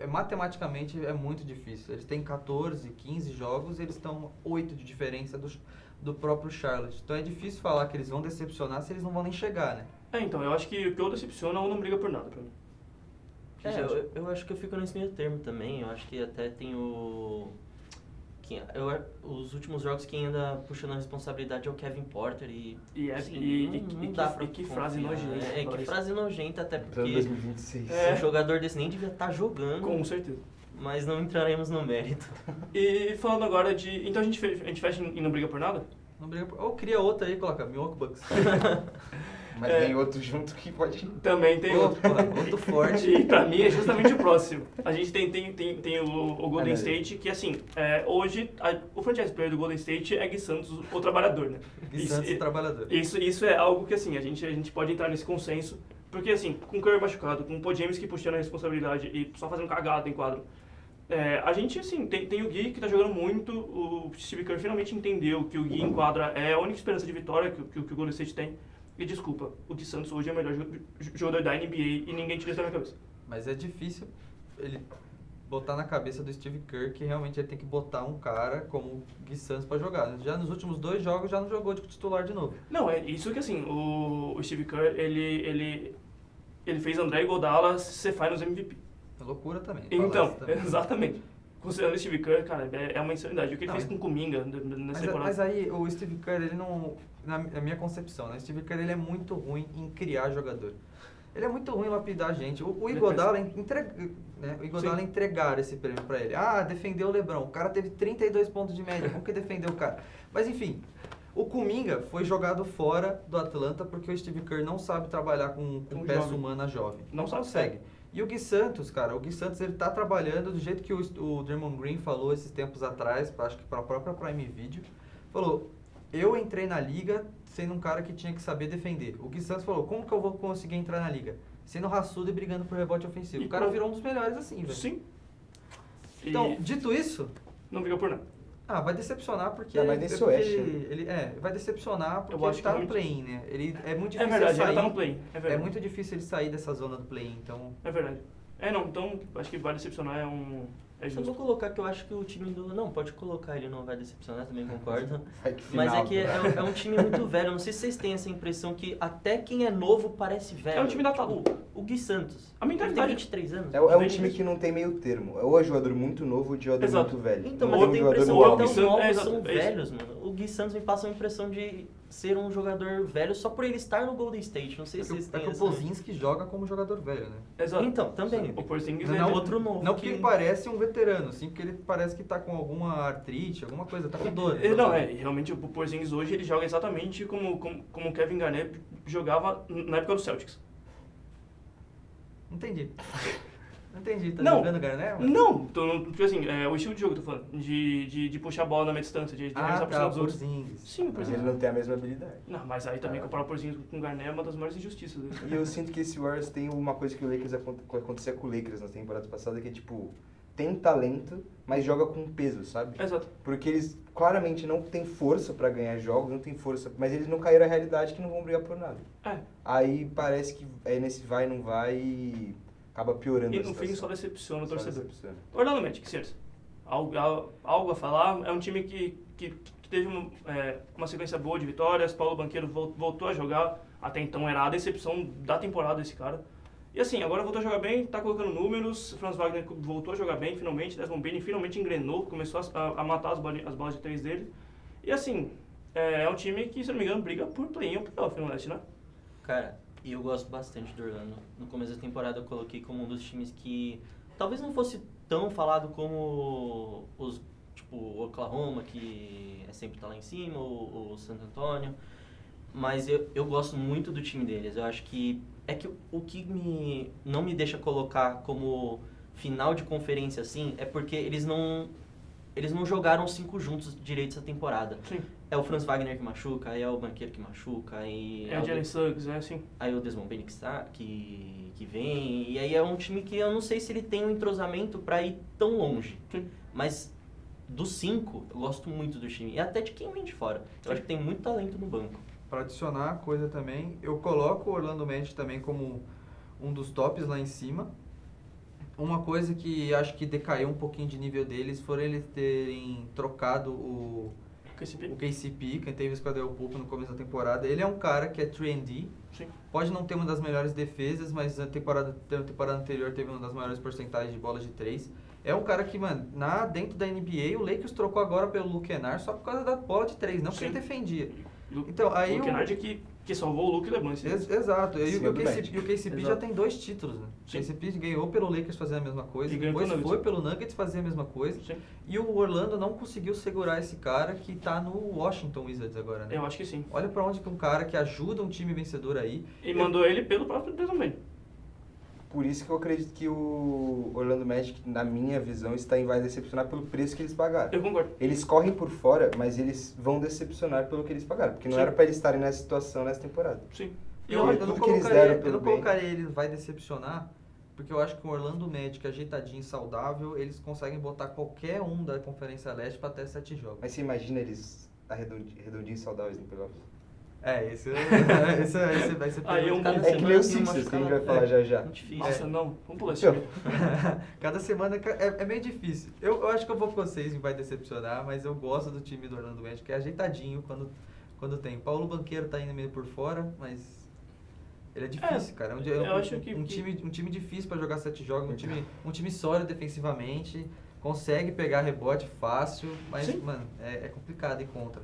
matematicamente é muito difícil. Eles têm 14, 15 jogos, eles estão 8 de diferença do próprio Charlotte. Então é difícil falar que eles vão decepcionar se eles não vão nem chegar, né? Então, eu acho que o que eu decepciona ou não briga por nada pra mim. Eu acho que eu fico nesse meio termo também. Eu acho que até tem o... os últimos jogos quem anda puxando a responsabilidade é o Kevin Porter Que frase nojenta. Que frase nojenta, até porque 2026. Um jogador desse nem devia estar jogando. Com certeza. Mas não entraremos no mérito. E falando agora de... Então a gente fecha e não briga por nada? Não briga por... Ou cria outra aí, coloca Milwaukee Bucks. Mas tem outro junto que pode... Também tem outro forte. E pra mim é justamente o próximo. A gente tem o Golden State, que assim, hoje o franchise player do Golden State é Gui Santos, o trabalhador, né? Gui Santos, o trabalhador. Isso é algo que assim, a gente pode entrar nesse consenso, porque assim, com o Curry machucado, com o Paul James que puxando a responsabilidade e só fazendo cagada em quadro, a gente, assim, tem o Gui que tá jogando muito, o Steve Kerr finalmente entendeu que o Gui em quadra é a única esperança de vitória que o Golden State tem. E desculpa, o Gui Santos hoje é o melhor jogador da NBA e ninguém tira isso da minha cabeça. Mas é difícil ele botar na cabeça do Steve Kerr que realmente ele tem que botar um cara como o Gui Santos pra jogar. Já nos últimos 2 jogos já não jogou de titular de novo. Não, é isso que assim, o Steve Kerr, ele fez André Iguodala ser Finals MVP. É loucura também. Então, exatamente. Considerando o Steve Kerr, cara, é uma insanidade. O que ele fez com o Kuminga nessa temporada? Mas aí, o Steve Kerr, ele não... Na minha concepção, né? O Steve Kerr, ele é muito ruim em criar jogador. Ele é muito ruim em lapidar a gente. O Iguodala entregar esse prêmio pra ele. Defendeu o LeBron. O cara teve 32 pontos de média. Como que defendeu o cara? Mas, enfim... O Kuminga foi jogado fora do Atlanta porque o Steve Kerr não sabe trabalhar com peça humana jovem. Não consegue. E o Gui Santos, cara, ele tá trabalhando do jeito que o Draymond Green falou esses tempos atrás, acho que pra própria Prime Video, falou, eu entrei na liga sendo um cara que tinha que saber defender. O Gui Santos falou, como que eu vou conseguir entrar na liga? Sendo raçudo e brigando por rebote ofensivo. O cara virou um dos melhores assim, velho. Sim. Então, dito isso... Não briga por nada. Vai decepcionar porque... Mas nesse Oeste... vai decepcionar porque ele tá no play-in, né? É muito difícil verdade, sair... ele tá no play-in. É verdade. É muito difícil ele sair dessa zona do play-in, então... É verdade. Então, acho que vai decepcionar é justo. Eu vou colocar que eu acho que o time do... Não, pode colocar, ele não vai decepcionar, também concordo. Mas é que é um time muito velho. Não sei se vocês têm essa impressão que até quem é novo parece velho. É um time datado. O Gui Santos. A mentalidade... Ele tem 23 anos. É um time que não tem meio termo. Ou é jogador muito novo ou jogador muito velho. Então, mas eu tenho a impressão que até os novos são velhos, mano. O Gui Santos me passa a impressão de ser um jogador velho só por ele estar no Golden State. Não sei se vocês têm essa... o Porzingis joga como jogador velho, né? Exato. Então, também. O Porzingis é outro novo. Não porque ele parece um veterano, sim, porque ele parece que tá com alguma artrite, alguma coisa, tá com dor. Realmente o Porzingis hoje ele joga exatamente como o Kevin Garnett jogava na época do Celtics. Entendi. Não entendi, tá Não. jogando Garnett? Mano? Não, tipo assim, o estilo de jogo que eu tô falando, de puxar a bola na meia distância, de arremessar por cima dos outros. Porzingis. Sim, Mas Porzingis. ele não tem a mesma habilidade. Não, mas aí também comparar o Porzingis com o Garnett é uma das maiores injustiças dele. E eu sinto que esse Warriors tem uma coisa que o Lakers acontecia com o Lakers na temporada passada, que é tipo, tem talento, mas joga com peso, sabe? Exato. Porque eles claramente não têm força pra ganhar jogos, não tem força, mas eles não caíram à realidade que não vão brigar por nada. É. Aí parece que é nesse vai não vai e acaba piorando E a no situação. fim só decepciona o torcedor. decepciona. Orlando Magic, senhores. Algo a falar, é um time que teve uma sequência boa de vitórias, Paulo Banchero voltou a jogar, até então era a decepção da temporada esse cara. E assim, agora voltou a jogar bem, tá colocando números, Franz Wagner voltou a jogar bem finalmente, Desmond Bane finalmente engrenou, começou a matar as bolas de 3 dele. E assim, é um time que, se não me engano, briga por play-in ou playoff no leste, né? Cara, eu gosto bastante do Orlando. No começo da temporada eu coloquei como um dos times que talvez não fosse tão falado como os, tipo, o Oklahoma, que sempre tá lá em cima, ou o San Antonio. Mas eu gosto muito do time deles. Eu acho que o que não me deixa colocar como final de conferência assim é porque eles não jogaram 5 juntos direito essa temporada. Sim. É o Franz Wagner que machuca, aí é o Banchero que machuca, aí É o Jalen Suggs, assim. Aí o Desmond Bane que vem, e aí é um time que eu não sei se ele tem um entrosamento pra ir tão longe. Sim. Mas dos 5, eu gosto muito do time, e até de quem vem de fora. Eu acho que tem muito talento no banco. Para adicionar coisa também, eu coloco o Orlando Magic também como um dos tops lá em cima. Uma coisa que acho que decaiu um pouquinho de nível deles foi eles terem trocado o KCP, quem teve o Scadell Pope no começo da temporada. Ele é um cara que é 3&D, pode não ter uma das melhores defesas, mas na temporada anterior teve uma das maiores porcentagens de bolas de 3. É um cara que, mano, dentro da NBA, o Lakers trocou agora pelo Luke Kennard só por causa da bola de 3, não porque ele defendia. Então, aí o Luke Kennard que salvou o Luke LeBron. Exato, e o KCP Exato. já tem 2 títulos, né? O KCP ganhou pelo Lakers fazendo a mesma coisa, E ganhou depois pelo foi Nuggets. pelo Nuggets fazer a mesma coisa. Sim. E o Orlando não conseguiu segurar esse cara que tá no Washington Wizards agora, né? Eu acho que sim. Olha pra onde que um cara que ajuda um time vencedor aí. E mandou ele pelo próprio Desmond Bane. Por isso que eu acredito que o Orlando Magic, na minha visão, vai decepcionar pelo preço que eles pagaram. Eu concordo. Eles correm por fora, mas eles vão decepcionar pelo que eles pagaram. Porque não Sim. era pra eles estarem nessa situação nessa temporada. Sim. Eu não colocaria ele vai decepcionar, porque eu acho que o Orlando Magic ajeitadinho, saudável, eles conseguem botar qualquer um da Conferência Leste pra até 7 jogos. Mas você imagina eles redondinhos e saudáveis no playoffs? Esse vai ser Aí É que nem o Sixers, que a gente vai falar já já. Nossa, não. Vamos pular esse Então. time. Cada semana é meio difícil. Eu acho que eu vou com vocês e vai decepcionar, mas eu gosto do time do Orlando Magic, que é ajeitadinho quando tem. Paulo Banchero tá indo meio por fora, mas ele é difícil, cara. Eu acho que um time difícil pra jogar 7 jogos, um time sólido defensivamente, consegue pegar rebote fácil, mas, Sim. mano, é complicado ir contra.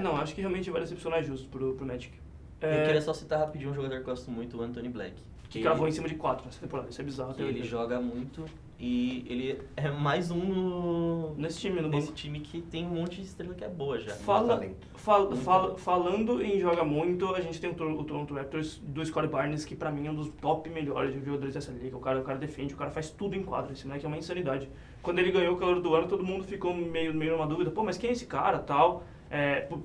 Não, acho que realmente vai decepcionar justo pro Magic. Eu queria só citar rapidinho um jogador que eu gosto muito, o Anthony Black. Que cravou em cima de 4 nessa temporada, isso é bizarro. Que ele joga muito e ele é mais um nesse time que tem um monte de estrela que é boa já. Falando em joga muito, a gente tem o Toronto Raptors do Scottie Barnes, que pra mim é um dos top melhores jogadores dessa liga. O cara defende, o cara faz tudo em quadra, esse moleque é uma insanidade. Quando ele ganhou o calor do ano, todo mundo ficou meio numa dúvida, pô, mas quem é esse cara, tal?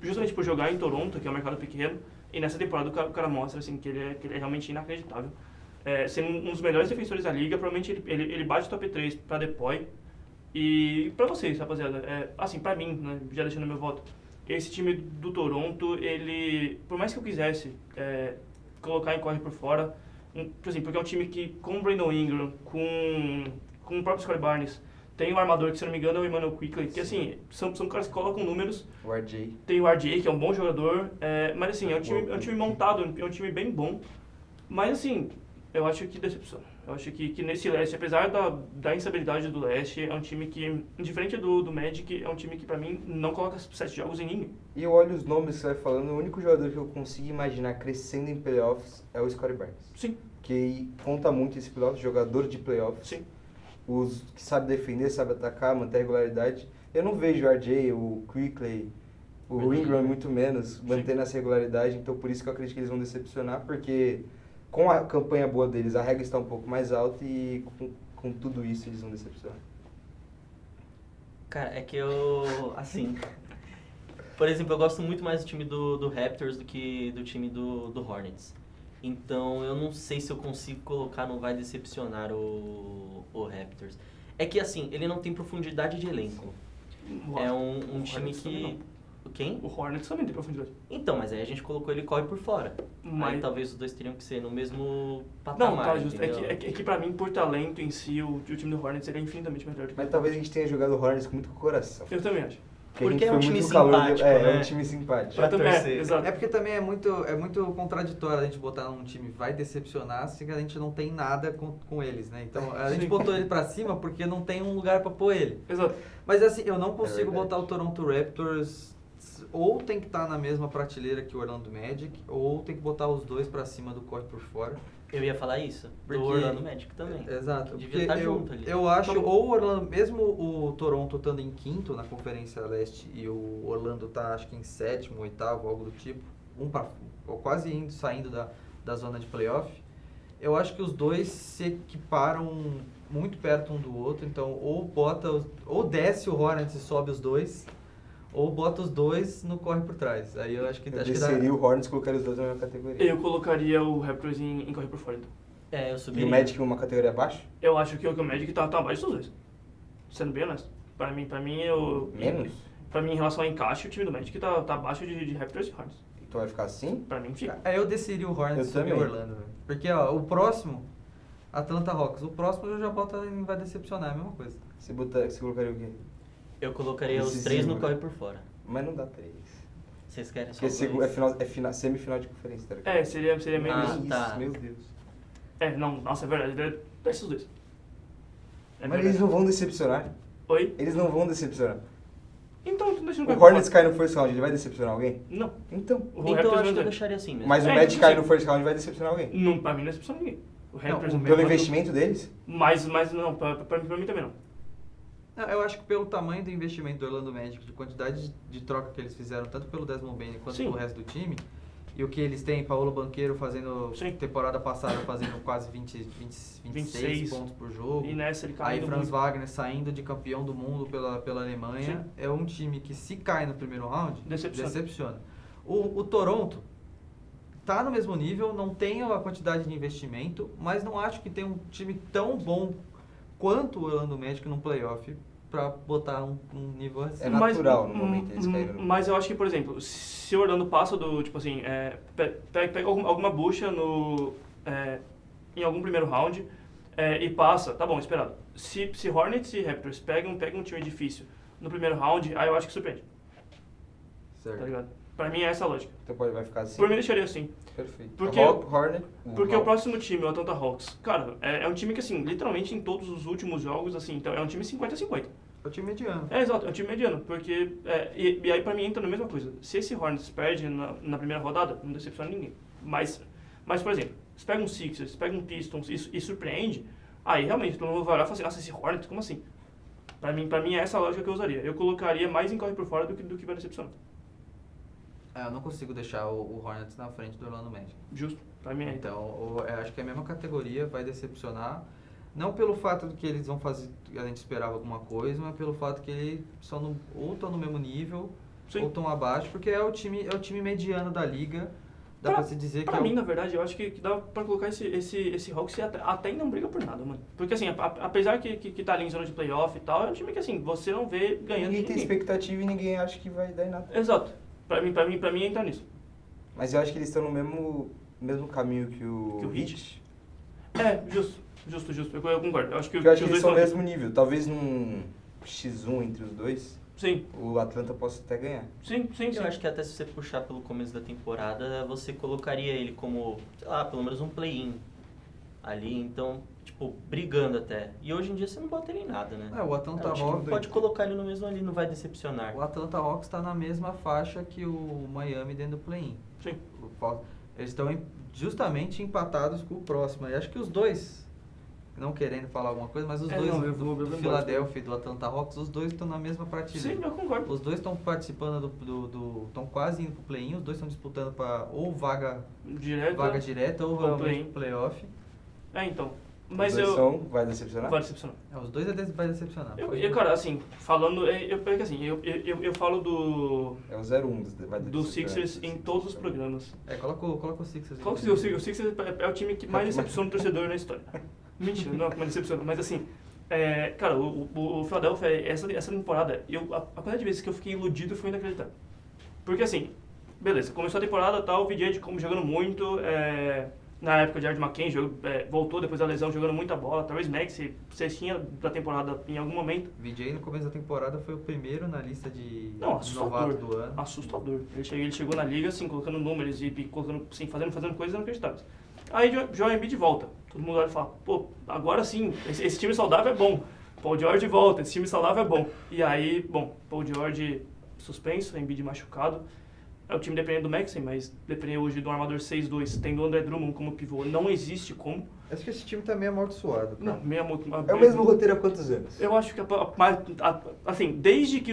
Justamente por jogar em Toronto, que é um mercado pequeno, e nessa temporada o cara mostra assim, que ele é realmente inacreditável. Sendo um dos melhores defensores da liga, provavelmente ele bate o top 3 pra Depoy. E pra vocês, rapaziada, assim, pra mim, né, já deixando meu voto, esse time do Toronto, ele, por mais que eu quisesse colocar em corre por fora, por exemplo, porque é um time que, com o Brandon Ingram, com o próprio Scottie Barnes, tem o armador, que se não me engano é o Emmanuel Quickley, que assim, são caras que colocam números. O RJ. Tem o RJ, que é um bom jogador, mas assim, é um time montado, é um time bem bom. Mas assim, eu acho que decepciona. Eu acho que nesse leste, apesar da instabilidade do leste, é um time que, diferente do Magic, é um time que pra mim não coloca 7 jogos em ninguém. E eu olho os nomes que você vai falando, o único jogador que eu consigo imaginar crescendo em playoffs é o Scottie Barnes. Sim. Que conta muito esse playoffs, jogador de playoffs. Sim. Os que sabe defender, sabe atacar, manter a regularidade. Eu não vejo o RJ, o Quickley, o Ingram muito menos, mantendo essa regularidade, então por isso que eu acredito que eles vão decepcionar, porque com a campanha boa deles, a regra está um pouco mais alta e com tudo isso eles vão decepcionar? Cara, é que eu, assim... Por exemplo, eu gosto muito mais do time do Raptors do que do time do Hornets. Então, eu não sei se eu consigo colocar no vai decepcionar o Raptors. É que, assim, ele não tem profundidade de elenco. É um time que... Quem? O Hornets também tem profundidade. Então, mas aí a gente colocou ele corre por fora. Mas... Aí talvez os dois teriam que ser no mesmo Não, patamar, tá justo. É que pra mim, por talento em si, o time do Hornets seria infinitamente melhor do que Mas o talvez a gente tenha jogado o Hornets com muito coração. Eu também acho. Porque é um time simpático, né? É um time simpático. Pra torcer. É porque também é muito contraditório a gente botar um time vai decepcionar se a gente não tem nada com eles, né? Então a gente botou ele pra cima porque não tem um lugar pra pôr ele. Exato. Mas assim, eu não consigo botar o Toronto Raptors, ou tem que estar na mesma prateleira que o Orlando Magic, ou tem que botar os dois pra cima do corre por fora. Eu ia falar isso, do Orlando Magic também. Exato. Devia estar junto ali. Eu acho, ou o Orlando, mesmo o Toronto estando em quinto na Conferência Leste e o Orlando tá, acho que em sétimo, oitavo, algo do tipo, ou quase saindo da zona de playoff, eu acho que os dois se equiparam muito perto um do outro, então ou desce o Hornets e sobe os dois, ou bota os dois no corre por trás. Aí eu acho que Desceria o Hornets e colocaria os dois na mesma categoria. Eu colocaria o Raptors em corre por fora, então. Eu subiria. E o Magic em uma categoria abaixo? Eu acho que o Magic tá abaixo dos dois. Sendo bem honesto. Pra mim Menos? Pra mim, em relação ao encaixe, o time do Magic tá abaixo de Raptors e Hornets. Então vai ficar assim? Pra mim, fica. Eu desceria o Hornets sobre o Orlando, velho. Porque, ó, o próximo, Atlanta Hawks. O próximo eu já boto e vai decepcionar, é a mesma coisa. Você colocaria o quê? Eu colocaria os três no corre por fora. Mas não dá 3. Vocês querem só porque semifinal de conferência, tá ligado? Seria meio isso. Tá. Meu Deus. Nossa, é verdade. Desce os dois. Mas eles não vão decepcionar. Oi? Eles não vão decepcionar. Então, deixa o Hornets cai no first round, ele vai decepcionar alguém? Não. Então eu acho que eu deixaria assim mesmo. Mas o Magic cai no first round, vai decepcionar alguém? Não, pra mim não decepciona ninguém. O Raptors pelo investimento deles? Mas não, pra mim também não. Eu acho que pelo tamanho do investimento do Orlando Magic, de quantidade de troca que eles fizeram, tanto pelo Desmond Bane quanto pelo resto do time, e o que eles têm, Paulo Banqueiro fazendo, temporada passada, fazendo quase 26 pontos por jogo. E nessa ele aí Franz Wagner saindo de campeão do mundo pela Alemanha. É um time que, se cai no primeiro round, decepciona. O Toronto tá no mesmo nível, não tem a quantidade de investimento, mas não acho que tem um time tão bom quanto o Orlando Magic no playoff pra botar um nível assim. É natural no momento eles caíram. Mas eu acho que, por exemplo, se o Orlando passa do, tipo assim, pega alguma bucha em algum primeiro round e passa, tá bom, esperado. Se Hornets e Raptors pegam um time difícil no primeiro round, aí eu acho que surpreende. Certo. Tá ligado? Pra mim é essa a lógica. Então vai ficar assim? Por mim deixaria assim. Perfeito. Porque o próximo time, o Atlanta Hawks, cara, é um time que, assim, literalmente em todos os últimos jogos, assim, então é um time 50-50. É um time mediano. Exato, é um time mediano, porque, e aí pra mim entra na mesma coisa. Se esse Hornets perde na primeira rodada, não decepciona ninguém. Mas, por exemplo, se pega um Sixers, se pega um Pistons e surpreende, aí realmente todo mundo vai olhar e fala assim, nossa, esse Hornets, como assim? Pra mim é essa a lógica que eu usaria. Eu colocaria mais em corre por fora do que vai decepcionar. Eu não consigo deixar o Hornets na frente do Orlando Magic. Justo, pra mim é. Então, eu acho que é a mesma categoria, vai decepcionar. Não pelo fato de que eles vão fazer, a gente esperava alguma coisa, mas pelo fato que eles ou estão no mesmo nível, ou estão abaixo, porque é o time mediano da liga. Dá pra se dizer pra mim, na verdade, eu acho que dá pra colocar esse Hawks e até não briga por nada, mano. Porque assim, apesar que tá ali em zona de playoff e tal, é um time que assim, você não vê ganhando ninguém tem expectativa e ninguém acha que vai dar em nada. Exato. Pra mim entra nisso. Mas eu acho que eles estão no mesmo caminho que o Heat. Justo. Eu concordo. Eu acho que eles estão no mesmo nível. Talvez num X1 entre os dois. Sim. O Atlanta possa até ganhar. Sim. Eu acho que até se você puxar pelo começo da temporada, você colocaria ele como, sei lá, pelo menos um play-in ali, então, tipo, brigando até. E hoje em dia você não bota ele em nada, né? O Atlanta Hawks pode colocar ele no mesmo ali, não vai decepcionar. O Atlanta Hawks tá na mesma faixa que o Miami dentro do play-in. Sim. Eles estão justamente empatados com o próximo. E acho que os dois, não querendo falar alguma coisa, mas os dois do Philadelphia e do Atlanta Hawks, os dois estão na mesma prateleira. Sim, eu concordo. Os dois estão participando estão quase indo pro play-in, os dois estão disputando para ou vaga direta ou realmente playoff. Então. Mas Os dois eu... são, vai decepcionar? Vai decepcionar. Os dois vai decepcionar. Cara, assim, falando... Eu falo do... É o 0-1 vai do Sixers em todos os programas. Coloca o Sixers. O Sixers é o time que mais decepciona o torcedor na história. Mentira, não é que mais decepciona, mas assim... cara, o Philadelphia, essa temporada, a quantidade de vezes que eu fiquei iludido foi inacreditável. Porque assim, beleza, começou a temporada e tal, o VJ como jogando muito, na época de Jared McCain, voltou depois da lesão jogando muita bola, talvez Maxey, cestinha da temporada em algum momento. VJ no começo da temporada foi o primeiro na lista de novato do ano. Assustador. Ele chegou na liga assim, colocando números e colocando, assim, fazendo coisas inacreditáveis. Aí Joel Embiid volta. Todo mundo olha e fala, pô, agora sim, esse time saudável é bom. Paul George volta, esse time saudável é bom. E aí, bom, Paul George suspenso, Embiid machucado. É o time dependendo do Maxey, mas dependendo hoje do armador 6-2, tendo o André Drummond como pivô, não existe como. Acho que esse time tá meio amaldiçoado. Não, meio amaldiçoado. É o mesmo roteiro há quantos anos? Eu acho que, assim, desde que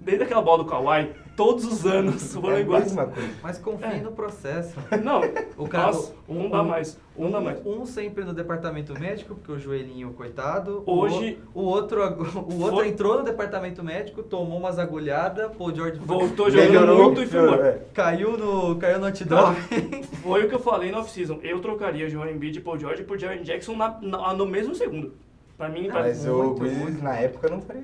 desde aquela bola do Kawhi, todos os anos foram iguais. Mas confie no processo. Não, o cara, nossa, um dá mais. Um sempre no departamento médico, porque o joelhinho, coitado. Hoje... O outro entrou no departamento médico, tomou umas agulhadas, Paul George voltou jogando muito e foi embora. Caiu no antidoping. Foi o que eu falei no off-season. Eu trocaria o Joel Embiid e Paul George por Jaren Jackson no mesmo segundo. Pra mim, mas o Grizzlies na época não faria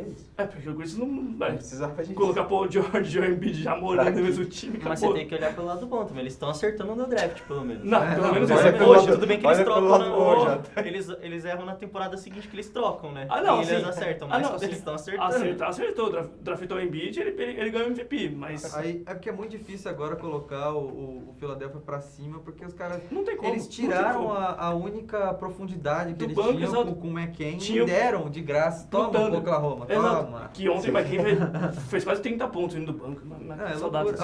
isso. Porque o Grizzlies não precisava de colocar Paul George e Joel Embiid já morando no mesmo time. Mas você tem que olhar pelo lado bom também. Eles estão acertando no draft, pelo menos. Não, pelo menos hoje. Tudo bem que eles trocam. Eles erram na temporada seguinte que eles trocam, né? E eles acertam, mas eles estão acertando. Acertou. Draftou o Embiid, ele ganhou o MVP, mas... Aí, é porque é muito difícil agora colocar o Philadelphia pra cima, porque os caras... Não tem como. Eles tiraram a única profundidade que eles banco, tinham com o McCain e deram de graça. Toma o Oklahoma, toma. Que ontem o McCain fez quase 30 pontos indo do banco. Saudades.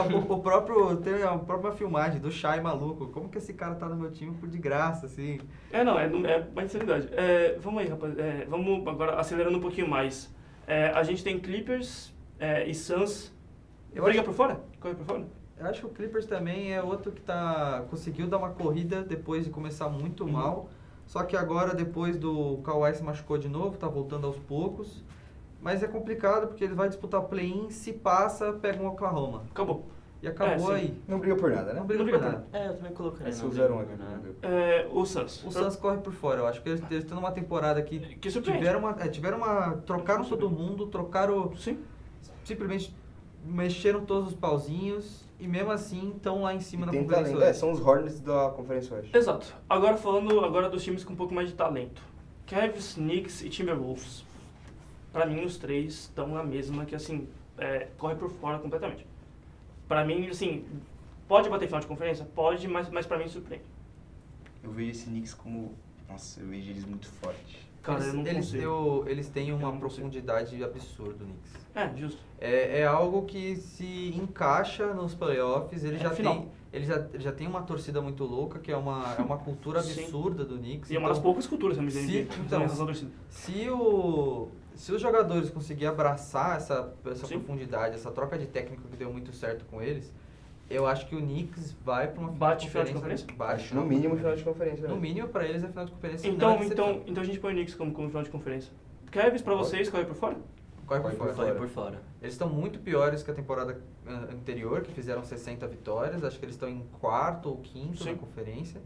Tem a própria filmagem do Shai maluco. Como que esse cara tá no meu time por de graça, assim? É uma insanidade. Vamos aí, rapaz. Vamos agora acelerando um pouquinho mais. A gente tem Clippers e Suns. Briga por fora? Corre por fora? Eu acho que o Clippers também é outro que conseguiu dar uma corrida depois de começar muito mal. Só que agora, depois do Kawhi se machucou de novo, tá voltando aos poucos. Mas é complicado porque ele vai disputar o play-in, se passa, pega um Oklahoma. Acabou. E acabou aí. Não briga por nada, né? Não briga por nada. Eu também colocaria. Esse é o 0-1 aqui. O Suns. O Suns corre por fora. Eu acho que eles estão numa temporada que trocaram todo mundo, Sim. Simplesmente mexeram todos os pauzinhos e mesmo assim estão lá em cima na Conferência Oeste. São os Hornets da Conferência Oeste. Exato. Agora falando dos times com um pouco mais de talento. Cavs, Knicks e Timberwolves. Pra mim, os três estão na mesma, que assim, corre por fora completamente. Pra mim, assim, pode bater final de conferência? Pode, mas pra mim surpreende. Eu vejo esse Knicks como... Nossa, eu vejo eles muito fortes. Cara, eu não consigo. Eles têm uma profundidade absurda, o Knicks. Justo. É algo que se encaixa nos playoffs, ele já tem uma torcida muito louca, que é uma cultura absurda do Knicks. E é uma das poucas culturas também da NBA. Então, se os jogadores conseguirem abraçar essa profundidade, essa troca de técnico que deu muito certo com eles, eu acho que o Knicks vai para uma final de conferência? Acho no mínimo final de conferência. No mínimo para eles é final de conferência. Então a gente põe o Knicks como final de conferência. Cavs para vocês, corre por fora? Corre por fora. Eles estão muito piores que a temporada anterior, que fizeram 60 vitórias. Acho que eles estão em quarto ou quinto na conferência.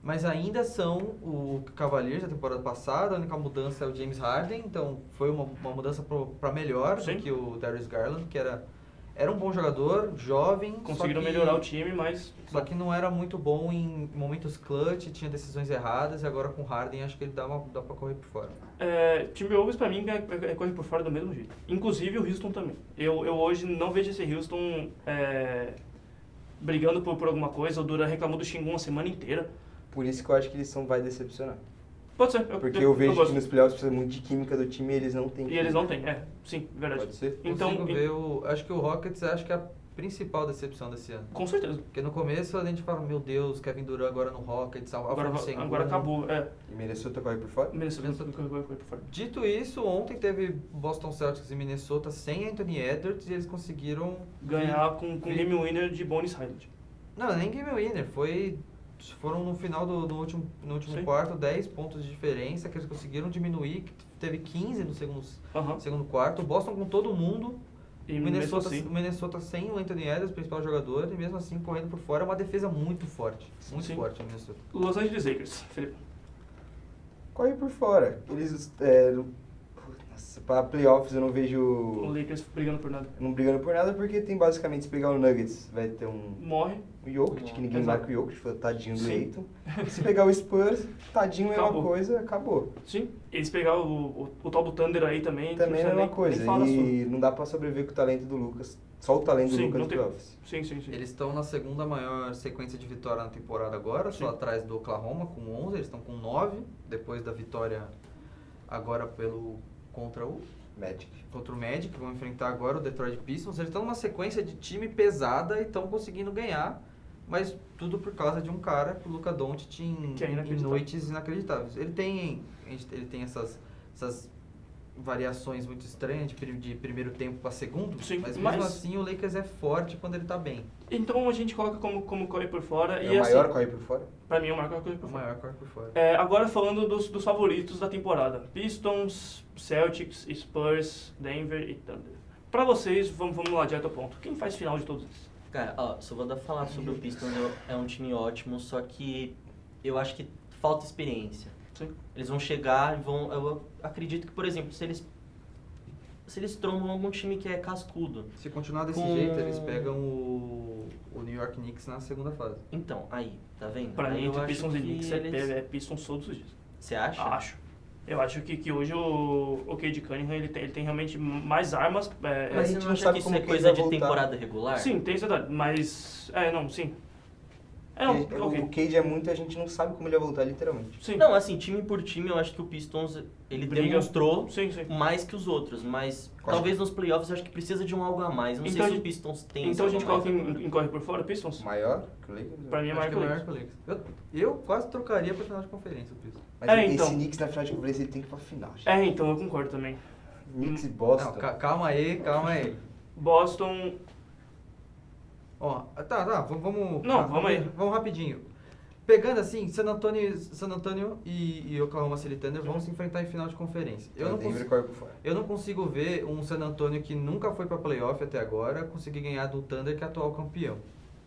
Mas ainda são o Cavaliers da temporada passada. A única mudança é o James Harden. Então foi uma mudança para melhor do que o Darius Garland, que era um bom jogador, jovem. Conseguiram melhorar o time, mas... Só que não era muito bom em momentos clutch, tinha decisões erradas. E agora com o Harden, acho que ele dá pra correr por fora. Timberwolves, pra mim, corre por fora do mesmo jeito. Inclusive o Houston também. Eu hoje não vejo esse Houston brigando por alguma coisa. O Duran reclamou do Shingun a semana inteira. Por isso que eu acho que eles vai decepcionar. Pode ser. Porque eu vejo que nos playoffs precisa muito de química do time e eles não têm. E eles não têm, sim, verdade. Pode ser. Então, acho que o Rockets é a principal decepção desse ano. Com certeza. Porque no começo a gente fala, meu Deus, Kevin Durant agora no Rockets, agora acabou, E Minnesota corre por fora? Minnesota corre por fora. Dito isso, ontem teve Boston Celtics e Minnesota sem Anthony Edwards e eles conseguiram ganhar com game winner de Bones Highland. Não, nem game winner, foi foram no final no último quarto, 10 pontos de diferença, que eles conseguiram diminuir, que teve 15 no segundo quarto. O Boston com todo mundo, E o Minnesota, mesmo assim- o Minnesota sem o Anthony Edwards, principal jogador, e mesmo assim correndo por fora, é uma defesa muito forte. Muito Sim. forte o Minnesota. Los Angeles Lakers, Felipe. Corre por fora. Eles, nossa, pra playoffs eu não vejo... O Lakers brigando por nada. Não brigando por nada, porque tem basicamente, se pegar o Nuggets, vai ter Morre. o Jokic, que ninguém Exato. marca o Jokic, foi o tadinho do Sim. Eiton. Se pegar o Spurs, tadinho é uma Acabou. coisa, acabou. Sim. Eles pegaram o tal do Thunder aí também. Também não é precisa uma nem coisa, falar e não dá pra sobreviver com o talento do Lucas. Só o talento do Sim, Lucas não no tem. playoffs. Sim, sim, sim. Eles estão na segunda maior sequência de vitória na temporada agora, só atrás do Oklahoma com 11, eles estão com 9, depois da vitória agora contra o Magic, vão enfrentar agora o Detroit Pistons. Eles estão numa sequência de time pesada e estão conseguindo ganhar, mas tudo por causa de um cara, o Luka Doncic, Que é em inacreditável. noites inacreditáveis. Ele tem essas variações muito estranhas de primeiro tempo para segundo, Sim, mas mesmo mas- assim o Lakers é forte quando ele tá bem. Então a gente coloca como corre por fora. É e o maior assim, corre por fora? Pra mim é o maior corre por O fora. maior corre por fora. Agora falando dos favoritos da temporada. Pistons, Celtics, Spurs, Denver e Thunder. Pra vocês, vamos lá direto ao ponto. Quem faz final de todos esses? Cara, ó, só vou falar sobre o Pistons, é um time ótimo, só que eu acho que falta experiência. Sim. Eles vão chegar e vão... Eu acredito que, por exemplo, se eles trombam algum time que é cascudo... Se continuar desse com- jeito, eles pegam o New York Knicks na segunda fase. Então, aí, tá vendo? Pra Aí mim, eu entre acho Pistons e que Knicks eles- é Pistons todos os dias. Você acha? Acho. Eu acho que hoje o Cade Cunningham ele tem realmente mais armas. Mas você não acha que isso é coisa de temporada regular? Sim, tem verdade, mas... não, sim. O Cade é muito, a gente não sabe como ele vai voltar, literalmente. Sim. Não, assim, time por time, eu acho que o Pistons, ele Briga. demonstrou Sim, sim. mais que os outros, mas talvez nos playoffs eu acho que precisa de um algo a mais. Não Então sei a se o gente- Pistons tem Então a esse gente algo coloca a mais. em corre por fora, Pistons? Maior que o Lakers? Pra mim é Acho maior que que o é Lakers. maior que o Lakers. Eu quase trocaria pra final de conferência o Pistons. Mas então. esse Knicks na final de conferência ele tem que ir pra final, gente. Então eu concordo também. Knicks e Boston. Não, calma aí. Boston... Ó, tá, vamos... Não, vamos aí. Vamos rapidinho. Pegando assim, San Antonio e Oklahoma City Thunder vão se enfrentar em final de conferência. Denver corre por fora. Eu não consigo ver um San Antonio que nunca foi pra playoff até agora conseguir ganhar do Thunder, que é atual campeão.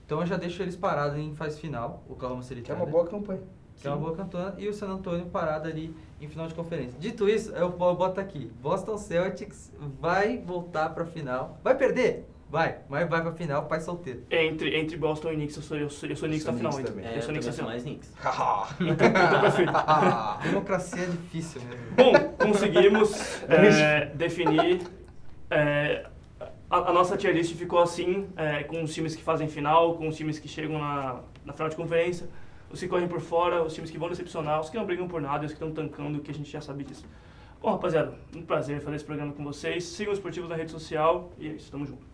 Então eu já deixo eles parados em fase final, o Oklahoma City Que é Thunder. uma boa campanha. Que é uma boa campanha, e o San Antonio parado ali em final de conferência. Dito isso, eu boto aqui, Boston Celtics vai voltar pra final. Vai perder? Vai, mas vai pra final, pai solteiro. Entre Boston e Knicks, eu sou Knicks na final. Knicks então. também. Eu sou Knicks na final. mais Knicks. Então eu prefiro. Democracia é difícil mesmo. Bom, conseguimos definir. A nossa tier list ficou assim, com os times que fazem final, com os times que chegam na final de conferência, os que correm por fora, os times que vão decepcionar, os que não brigam por nada e os que estão tancando, que a gente já sabe disso. Bom, rapaziada, um prazer fazer esse programa com vocês. Sigam os Esportivos na rede social e é isso, tamo junto.